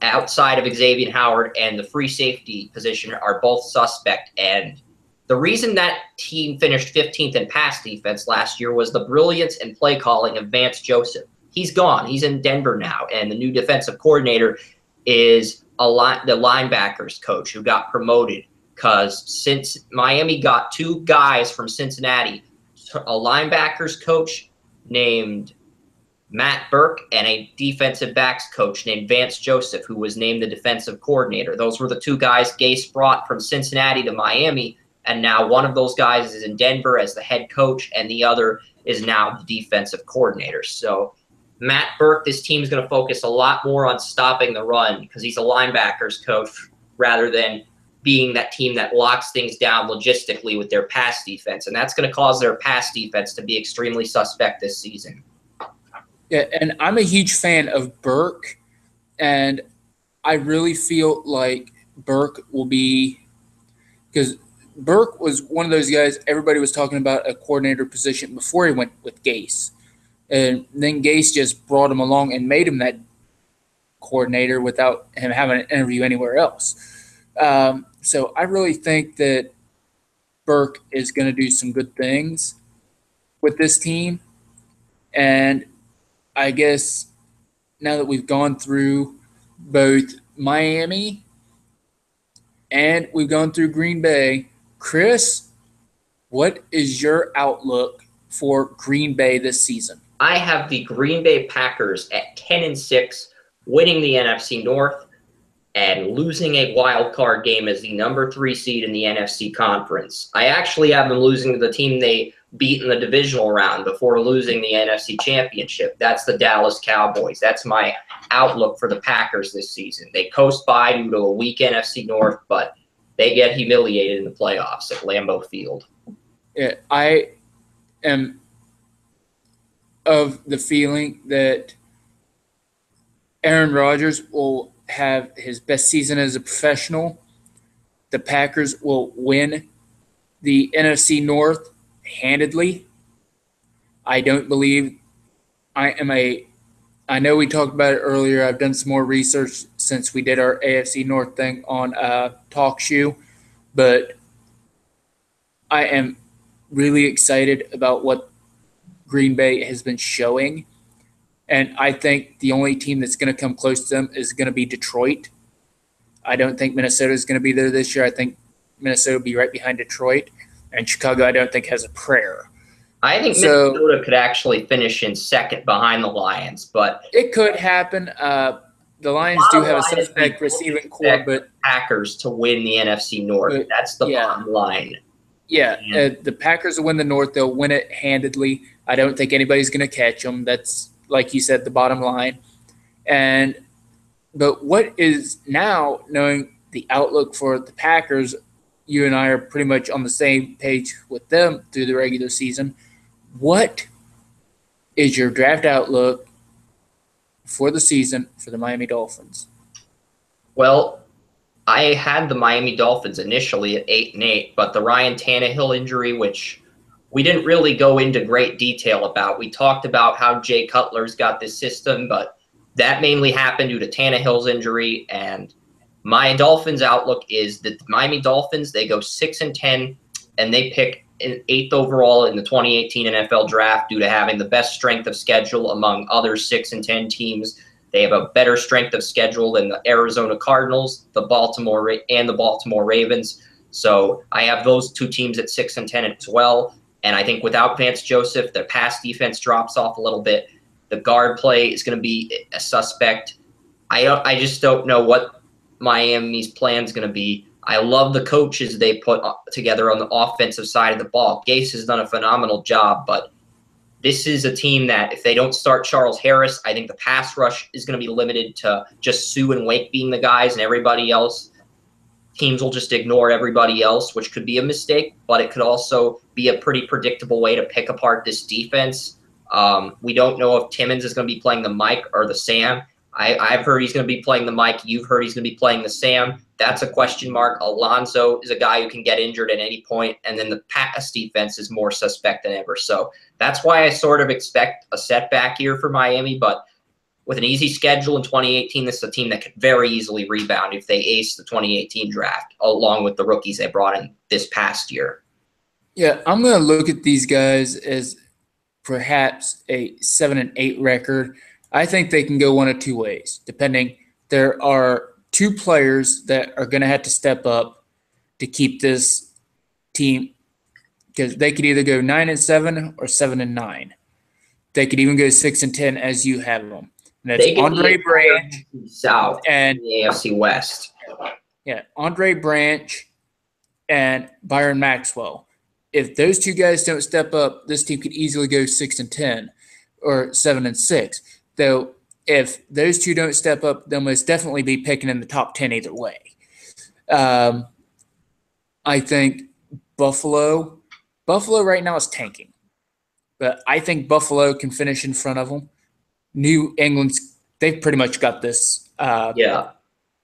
outside of Xavier Howard and the free safety position are both suspect, and the reason that team finished 15th in pass defense last year was the brilliance and play calling of Vance Joseph. He's gone. He's in Denver now, and the new defensive coordinator is the linebackers coach who got promoted because since Miami got 2 guys from Cincinnati, a linebackers coach named Matt Burke and a defensive backs coach named Vance Joseph, who was named the defensive coordinator. Those were the 2 guys Gase brought from Cincinnati to Miami, and now one of those guys is in Denver as the head coach, and the other is now the defensive coordinator. So Matt Burke, this team is going to focus a lot more on stopping the run because he's a linebackers coach rather than being that team that locks things down logistically with their pass defense. And that's going to cause their pass defense to be extremely suspect this season. Yeah, and I'm a huge fan of Burke, and I really feel like Burke will be – because Burke was one of those guys everybody was talking about a coordinator position before he went with Gase. And then Gase just brought him along and made him that coordinator without him having an interview anywhere else. So I really think that Burke is going to do some good things with this team. And I guess now that we've gone through both Miami and we've gone through Green Bay, Chris, what is your outlook for Green Bay this season? I have the Green Bay Packers at 10-6, winning the NFC North and losing a wild card game as the number 3 seed in the NFC Conference. I actually have them losing to the team they beat in the divisional round before losing the NFC Championship. That's the Dallas Cowboys. That's my outlook for the Packers this season. They coast by due to a weak NFC North, but they get humiliated in the playoffs at Lambeau Field. Yeah, I am of the feeling that Aaron Rodgers will have his best season as a professional the Packers will win the NFC North handedly. I don't believe I know we talked about it earlier. I've done some more research since we did our AFC North thing on TalkShoe, but I am really excited about what Green Bay has been showing. And I think the only team that's going to come close to them is going to be Detroit. I don't think Minnesota is going to be there this year. I think Minnesota will be right behind Detroit. And Chicago, I don't think, has a prayer. I think Minnesota could actually finish in second behind the Lions, but it could happen. The Lions do have a suspect receiving core, but Packers to win the NFC North. That's the bottom line. Yeah, the Packers will win the North. They'll win it handedly. I don't think anybody's going to catch them. That's, like you said, the bottom line. But what is now, knowing the outlook for the Packers, you and I are pretty much on the same page with them through the regular season. What is your draft outlook for the season for the Miami Dolphins? Well, I had the Miami Dolphins initially at 8-8, but the Ryan Tannehill injury, which we didn't really go into great detail about. We talked about how Jay Cutler's got this system, but that mainly happened due to Tannehill's injury. And my Dolphins outlook is that the Miami Dolphins, they go 6-10, and they pick an 8th overall in the 2018 NFL Draft due to having the best strength of schedule among other 6-10 teams. They have a better strength of schedule than the Arizona Cardinals, the Baltimore Ravens. So I have those two teams at 6-10 as well. And I think without Vance Joseph, their pass defense drops off a little bit. The guard play is going to be a suspect. I just don't know what Miami's plan is going to be. I love the coaches they put together on the offensive side of the ball. Gase has done a phenomenal job, but this is a team that if they don't start Charles Harris, I think the pass rush is going to be limited to just Sue and Wake being the guys, and everybody else. Teams will just ignore everybody else, which could be a mistake, but it could also be a pretty predictable way to pick apart this defense. We don't know if Timmons is going to be playing the Mike or the Sam. I've heard he's going to be playing the Mike. You've heard he's going to be playing the Sam. That's a question mark. Alonso is a guy who can get injured at any point, and then the pass defense is more suspect than ever. So that's why I sort of expect a setback here for Miami, but with an easy schedule in 2018, this is a team that could very easily rebound if they ace the 2018 draft, along with the rookies they brought in this past year. Yeah, I'm going to look at these guys as perhaps a 7-8 record. I think they can go one of two ways, depending. There are two players that are going to have to step up to keep this team, because they could either go 9-7 or 7-9. They could even go 6-10 as you have them. And that's Andre Branch South and the AFC West. Yeah, Andre Branch and Byron Maxwell. If those two guys don't step up, this team could easily go 6-10 or 7-6. Though if those two don't step up, they'll most definitely be picking in the top 10 either way. I think Buffalo right now is tanking, but I think Buffalo can finish in front of them. New England's, they've pretty much got this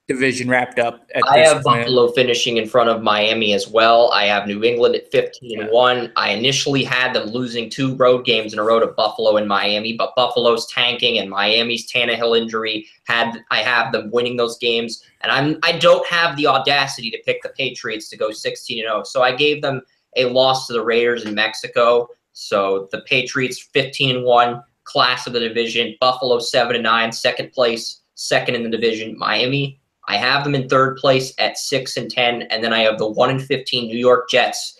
division wrapped up at I this have point. Buffalo finishing in front of Miami as well. I have New England at 15-1. I initially had them losing 2 road games in a row to Buffalo and Miami, but Buffalo's tanking and Miami's Tannehill injury I have them winning those games. And I don't have the audacity to pick the Patriots to go 16-0. So I gave them a loss to the Raiders in Mexico. So the Patriots 15-1, class of the division. Buffalo 7-9, second place, second in the division. Miami, I have them in third place at 6-10, and then I have the 1-15 New York Jets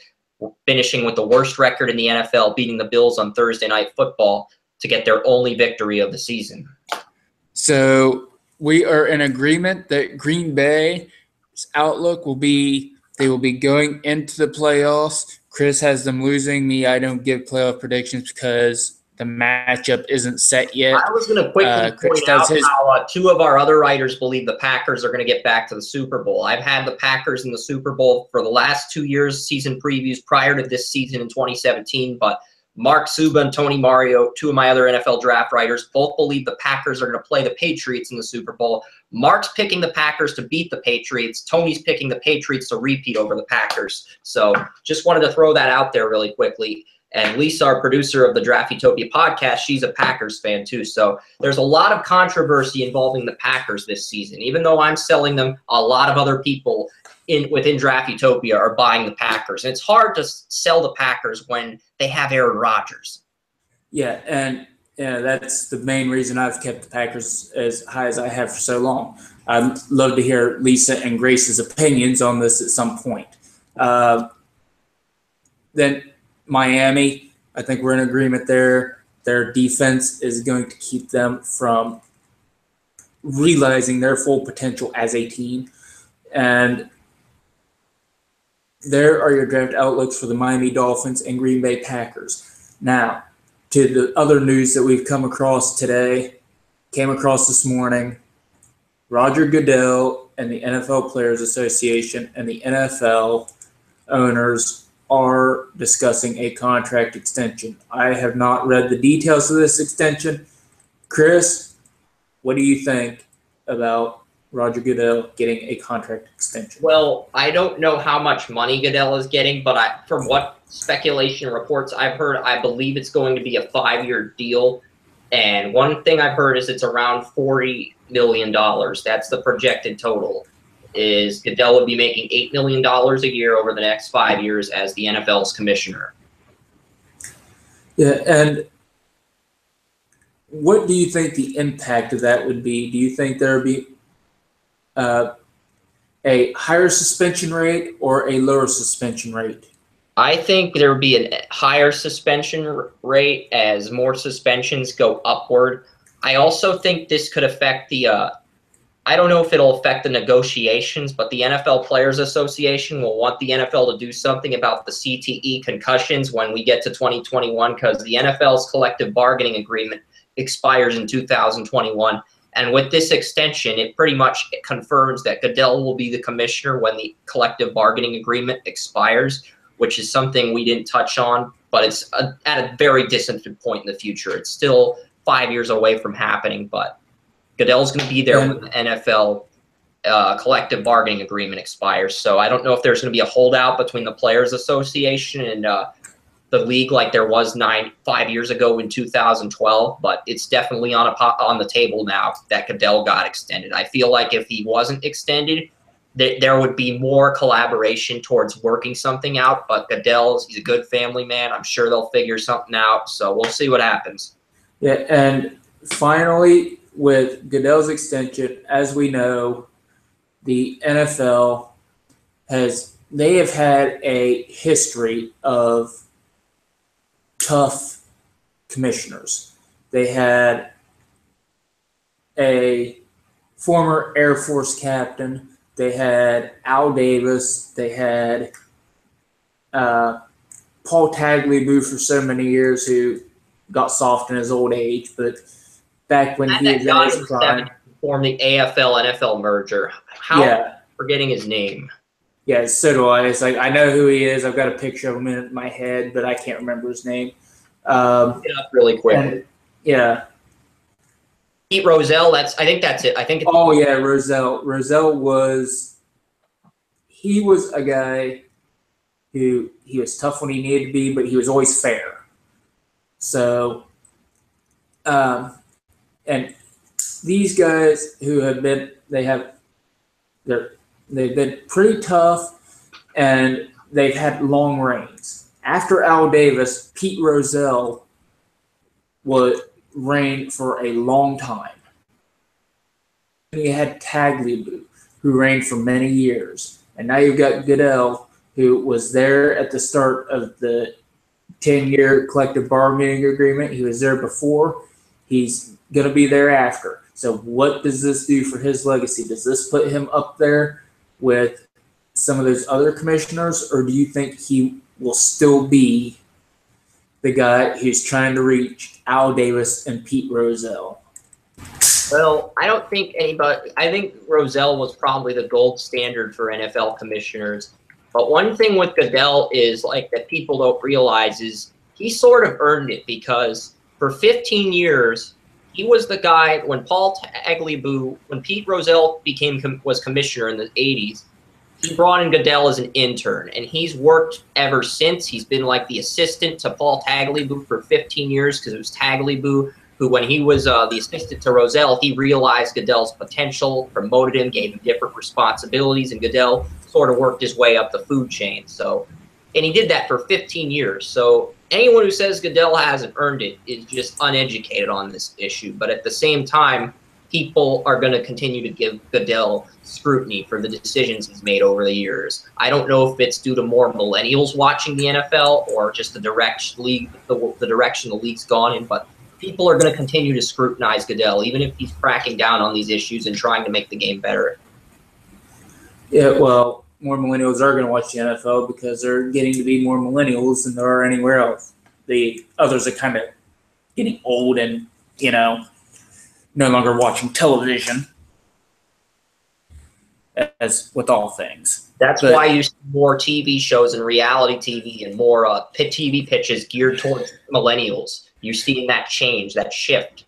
finishing with the worst record in the NFL, beating the Bills on Thursday Night Football to get their only victory of the season. So we are in agreement that Green Bay's outlook will be they will be going into the playoffs. Chris has them losing. Me, I don't give playoff predictions because the matchup isn't set yet. I was going to quickly point out how 2 of our other writers believe the Packers are going to get back to the Super Bowl. I've had the Packers in the Super Bowl for the last 2 years, season previews prior to this season in 2017, but Mark Suba and Tony Mario, two of my other NFL draft writers, both believe the Packers are going to play the Patriots in the Super Bowl. Mark's picking the Packers to beat the Patriots. Tony's picking the Patriots to repeat over the Packers. So just wanted to throw that out there really quickly. And Lisa, our producer of the Draft Utopia podcast, she's a Packers fan too. So there's a lot of controversy involving the Packers this season. Even though I'm selling them, a lot of other people within Draft Utopia are buying the Packers. And it's hard to sell the Packers when they have Aaron Rodgers. Yeah, and that's the main reason I've kept the Packers as high as I have for so long. I'd love to hear Lisa and Grace's opinions on this at some point. Then Miami, I think we're in agreement there. Their defense is going to keep them from realizing their full potential as a team. And there are your draft outlooks for the Miami Dolphins and Green Bay Packers. Now, to the other news that we've come across this morning, Roger Goodell and the NFL Players Association and the NFL owners are discussing a contract extension. I have not read the details of this extension. Chris, what do you think about Roger Goodell getting a contract extension? Well, I don't know how much money Goodell is getting, but from what speculation reports I've heard, I believe it's going to be a 5-year deal. And one thing I've heard is it's around $40 million. That's the projected total. Is Goodell would be making $8 million a year over the next 5 years as the NFL's commissioner. Yeah, and what do you think the impact of that would be? Do you think there would be a higher suspension rate or a lower suspension rate? I think there would be a higher suspension rate as more suspensions go upward. I also think this could affect I don't know if it'll affect the negotiations, but the NFL Players Association will want the NFL to do something about the CTE concussions when we get to 2021, because the NFL's collective bargaining agreement expires in 2021. And with this extension, it pretty much confirms that Goodell will be the commissioner when the collective bargaining agreement expires, which is something we didn't touch on, but it's at a very distant point in the future. It's still 5 years away from happening, but Goodell's going to be there when the NFL collective bargaining agreement expires. So I don't know if there's going to be a holdout between the Players Association and the league like there was 5 years ago in 2012, but it's definitely on the table now that Goodell got extended. I feel like if he wasn't extended, there would be more collaboration towards working something out. But he's a good family man. I'm sure they'll figure something out. So we'll see what happens. Yeah, and finally, with Goodell's extension, as we know, the NFL they have had a history of tough commissioners. They had a former Air Force captain. They had Al Davis. They had Paul Tagliabue for so many years, who got soft in his old age, but back when he was in his prime, formed the AFL-NFL merger. How am I forgetting his name? Yeah, so do I. It's like I know who he is. I've got a picture of him in my head, but I can't remember his name. Get up really quick. Yeah. Pete Rozelle. I think that's it. I think. Rozelle. Rozelle was a guy who he was tough when he needed to be, but he was always fair. So, and these guys who have been, they've been pretty tough, and they've had long reigns. After Al Davis, Pete Rozelle would reign for a long time. You had Tagliabue, who reigned for many years. And now you've got Goodell, who was there at the start of the 10-year collective bargaining agreement. He was there before. He's going to be there after. So what does this do for his legacy? Does this put him up there with some of those other commissioners, or do you think he will still be the guy who's trying to reach Al Davis and Pete Rozelle? Well, I don't think anybody – I think Rozelle was probably the gold standard for NFL commissioners. But one thing with Goodell is, like, that people don't realize is he sort of earned it because for 15 years, he was the guy when when Pete Rozelle was commissioner in the 80s, he brought in Goodell as an intern, and he's worked ever since. He's been like the assistant to Paul Tagliabue for 15 years because it was Tagliabue who, when he was the assistant to Rozelle, he realized Goodell's potential, promoted him, gave him different responsibilities, and Goodell sort of worked his way up the food chain. So, and he did that for 15 years. So anyone who says Goodell hasn't earned it is just uneducated on this issue. But at the same time, people are going to continue to give Goodell scrutiny for the decisions he's made over the years. I don't know if it's due to more millennials watching the NFL or just the direction the league's gone in, but people are going to continue to scrutinize Goodell, even if he's cracking down on these issues and trying to make the game better. Yeah, well, more millennials are going to watch the NFL because they're getting to be more millennials than there are anywhere else. The others are kind of getting old and, no longer watching television, as with all things. But why you see more TV shows and reality TV and more TV pitches geared towards millennials. You're seeing that change, that shift.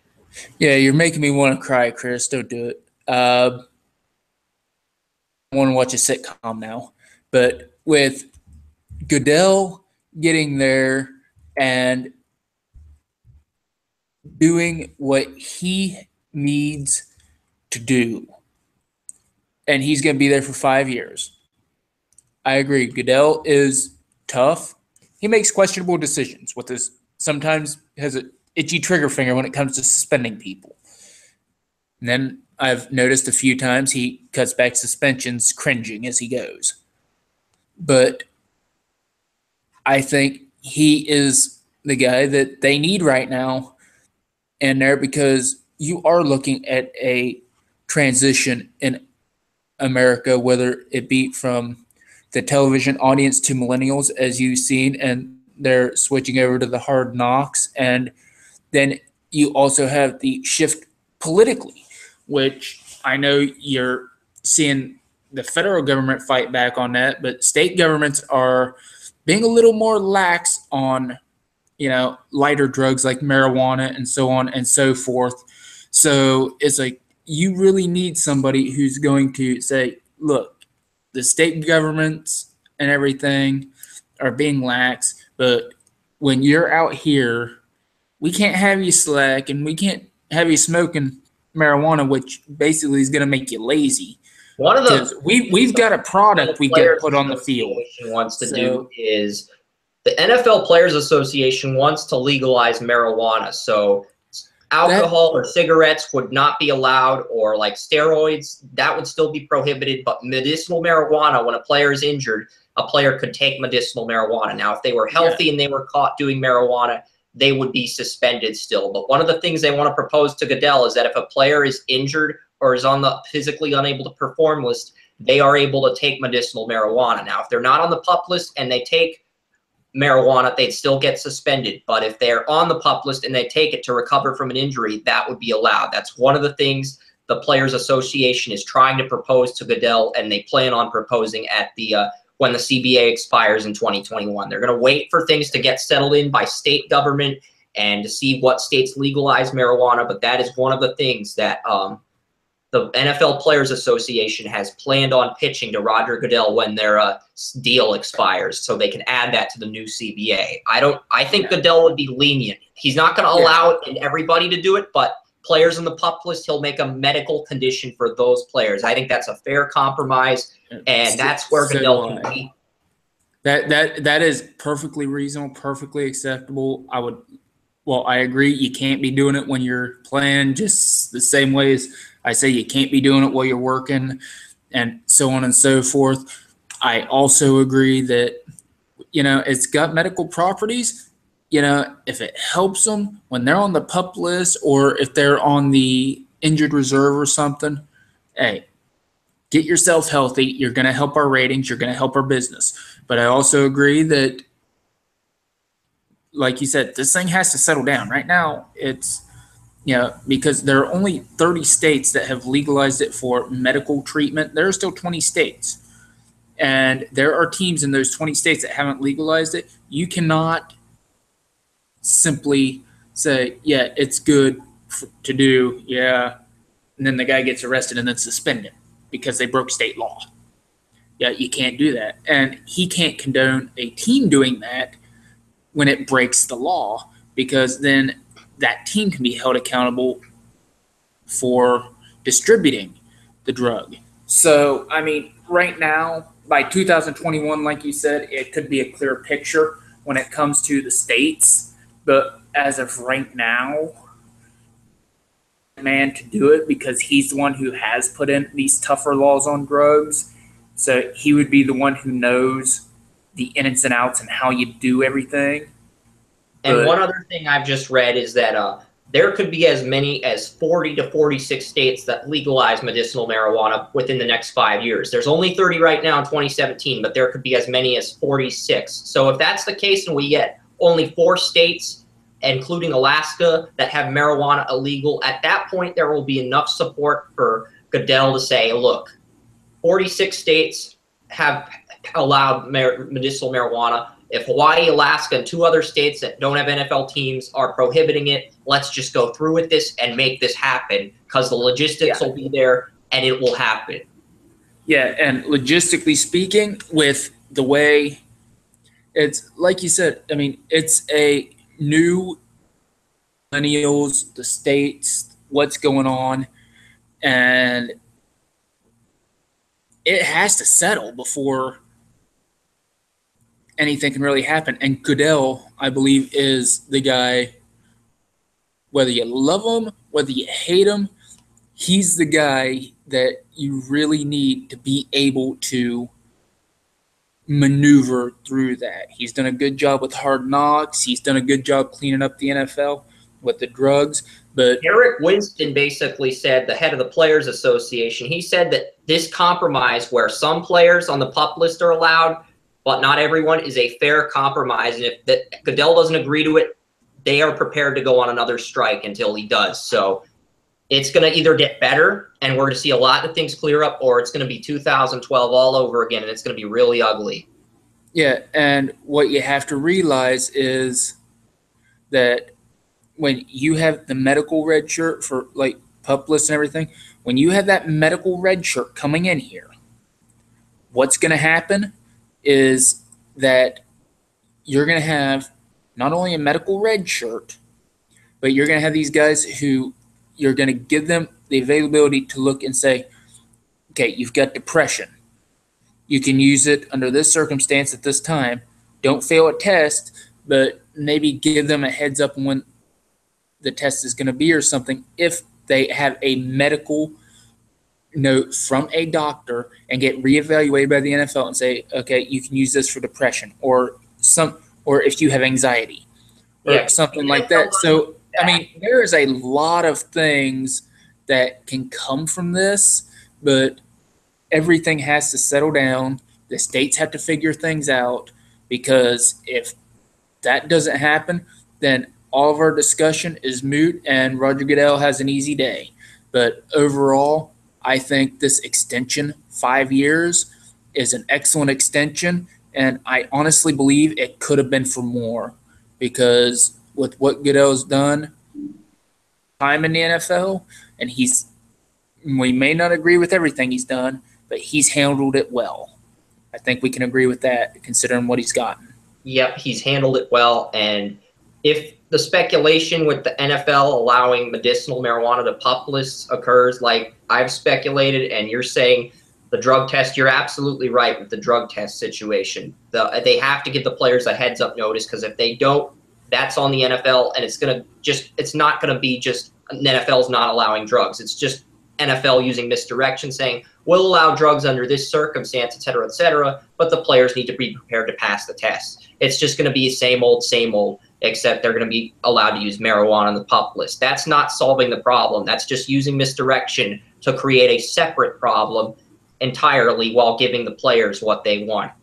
Yeah, you're making me want to cry, Chris. Don't do it. I want to watch a sitcom now. But with Goodell getting there and doing what he needs to do, and he's going to be there for 5 years. I agree. Goodell is tough. He makes questionable decisions with this. Sometimes has an itchy trigger finger when it comes to suspending people. And then I've noticed a few times he cuts back suspensions cringing as he goes. But I think he is the guy that they need right now in there because you are looking at a transition in America, whether it be from the television audience to millennials, as you've seen, and they're switching over to the hard knocks. And then you also have the shift politically, which I know you're seeing the federal government fight back on that, but state governments are being a little more lax on, lighter drugs like marijuana and so on and so forth. So it's like you really need somebody who's going to say, look, the state governments and everything are being lax, but when you're out here, we can't have you slack and we can't have you smoking marijuana, which basically is going to make you lazy. One of the we've got a product we get put on the field. Wants to do is the NFL Players Association wants to legalize marijuana. So alcohol or cigarettes would not be allowed, or like steroids, that would still be prohibited. But medicinal marijuana, when a player is injured, a player could take medicinal marijuana. Now, if they were healthy and they were caught doing marijuana, they would be suspended still. But one of the things they want to propose to Goodell is that if a player is injured or is on the physically unable to perform list, they are able to take medicinal marijuana. Now, if they're not on the PUP list and they take marijuana, they'd still get suspended. But if they're on the PUP list and they take it to recover from an injury, that would be allowed. That's one of the things the Players Association is trying to propose to Goodell, and they plan on proposing at the when the CBA expires in 2021. They're going to wait for things to get settled in by state government and to see what states legalize marijuana. But that is one of the things that the NFL Players Association has planned on pitching to Roger Goodell when their deal expires, so they can add that to the new CBA. I think Goodell would be lenient. He's not going to allow everybody to do it, but players on the PUP list, he'll make a medical condition for those players. I think that's a fair compromise, and that's where Goodell can be. That is perfectly reasonable, perfectly acceptable. I agree. You can't be doing it when you're playing, just the same way as I say you can't be doing it while you're working, and so on and so forth. I also agree that, it's got medical properties. If it helps them when they're on the PUP list or if they're on the injured reserve or something, hey, get yourself healthy. You're going to help our ratings. You're going to help our business. But I also agree that, like you said, this thing has to settle down. Right now, it's, because there are only 30 states that have legalized it for medical treatment. There are still 20 states. And there are teams in those 20 states that haven't legalized it. You cannot simply say, yeah, it's good to do, yeah, and then the guy gets arrested and then suspended because they broke state law. Yeah, you can't do that. And he can't condone a team doing that when it breaks the law, because then that team can be held accountable for distributing the drug. So, I mean, right now, by 2021, like you said, it could be a clear picture when it comes to the states. But as of right now, man to do it because he's the one who has put in these tougher laws on drugs. So he would be the one who knows the ins and outs and how you do everything. And one other thing I've just read is that there could be as many as 40 to 46 states that legalize medicinal marijuana within the next 5 years. There's only 30 right now in 2017, but there could be as many as 46. So if that's the case and we get only 4 states, including Alaska, that have marijuana illegal, at that point there will be enough support for Goodell to say, look, 46 states have allowed medicinal marijuana. If Hawaii, Alaska, and 2 other states that don't have NFL teams are prohibiting it, let's just go through with this and make this happen, because the logistics will be there and it will happen. Yeah, and logistically speaking, with the way it's, like you said, I mean, it's a new millennials, the states, what's going on, and it has to settle before anything can really happen. And Goodell, I believe, is the guy, whether you love him, whether you hate him, he's the guy that you really need to be able to maneuver through that. He's done a good job with Hard Knocks. He's done a good job cleaning up the NFL with the drugs. But Eric Winston basically said, the head of the Players Association, he said that this compromise where some players on the PUP list are allowed, but not everyone, is a fair compromise. And if Goodell doesn't agree to it, they are prepared to go on another strike until he does. So it's going to either get better and we're going to see a lot of things clear up, or it's going to be 2012 all over again and it's going to be really ugly. Yeah, and what you have to realize is that when you have the medical red shirt for like PUP lists and everything, when you have that medical red shirt coming in here, what's going to happen is that you're going to have not only a medical red shirt, but you're going to have these guys who you're going to give them the availability to look and say, okay, you've got depression. You can use it under this circumstance at this time. Don't fail a test, but maybe give them a heads up on when the test is going to be or something if they have a medical note from a doctor and get reevaluated by the NFL and say, okay, you can use this for depression or if you have anxiety or something like that. So, I mean, there is a lot of things that can come from this, but everything has to settle down. The states have to figure things out, because if that doesn't happen, then all of our discussion is moot and Roger Goodell has an easy day. But overall, I think this extension, 5 years, is an excellent extension, and I honestly believe it could have been for more, because with what Goodell's done, time in the NFL, and we may not agree with everything he's done, but he's handled it well. I think we can agree with that, considering what he's gotten. Yep, he's handled it well, and if the speculation with the NFL allowing medicinal marijuana to PUP lists occurs, like I've speculated, and you're saying the drug test, you're absolutely right with the drug test situation. They have to give the players a heads up notice, because if they don't, that's on the NFL, and it's not going to be just NFL's not allowing drugs. It's just NFL using misdirection, saying we'll allow drugs under this circumstance, et cetera, but the players need to be prepared to pass the test. It's just going to be same old, except they're going to be allowed to use marijuana on the PUP list. That's not solving the problem. That's just using misdirection to create a separate problem entirely while giving the players what they want.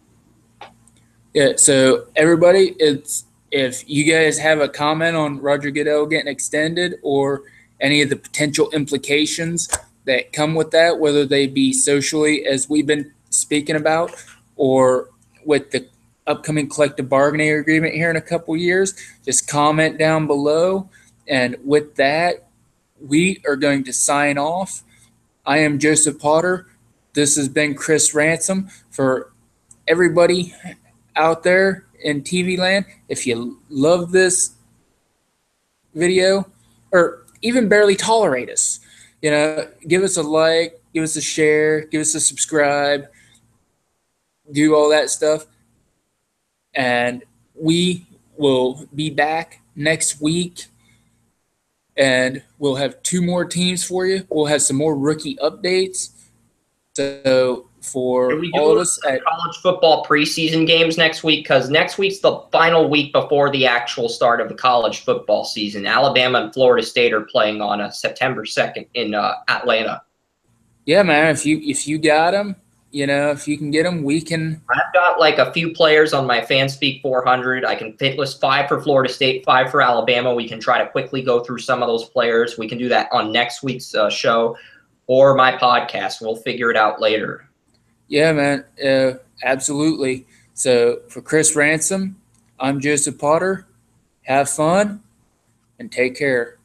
Yeah, so everybody, if you guys have a comment on Roger Goodell getting extended or any of the potential implications that come with that, whether they be socially, as we've been speaking about, or with the upcoming collective bargaining agreement here in a couple years, just comment down below. And with that, we are going to sign off. I am Joseph Potter. This has been Chris Ransom. For everybody out there in TV land, if you love this video or even barely tolerate us, give us a like, give us a share, give us a subscribe, do all that stuff. And we will be back next week, and we'll have 2 more teams for you. We'll have some more rookie updates. So for all of us at college football preseason games next week, because next week's the final week before the actual start of the college football season. Alabama and Florida State are playing on September 2nd in Atlanta. Yeah, man. If you got them, if you can get them, we can. I've got like a few players on my FanSpeak 400. I can pick list 5 for Florida State, 5 for Alabama. We can try to quickly go through some of those players. We can do that on next week's show or my podcast. We'll figure it out later. Yeah, man. Absolutely. So for Chris Ransom, I'm Joseph Potter. Have fun and take care.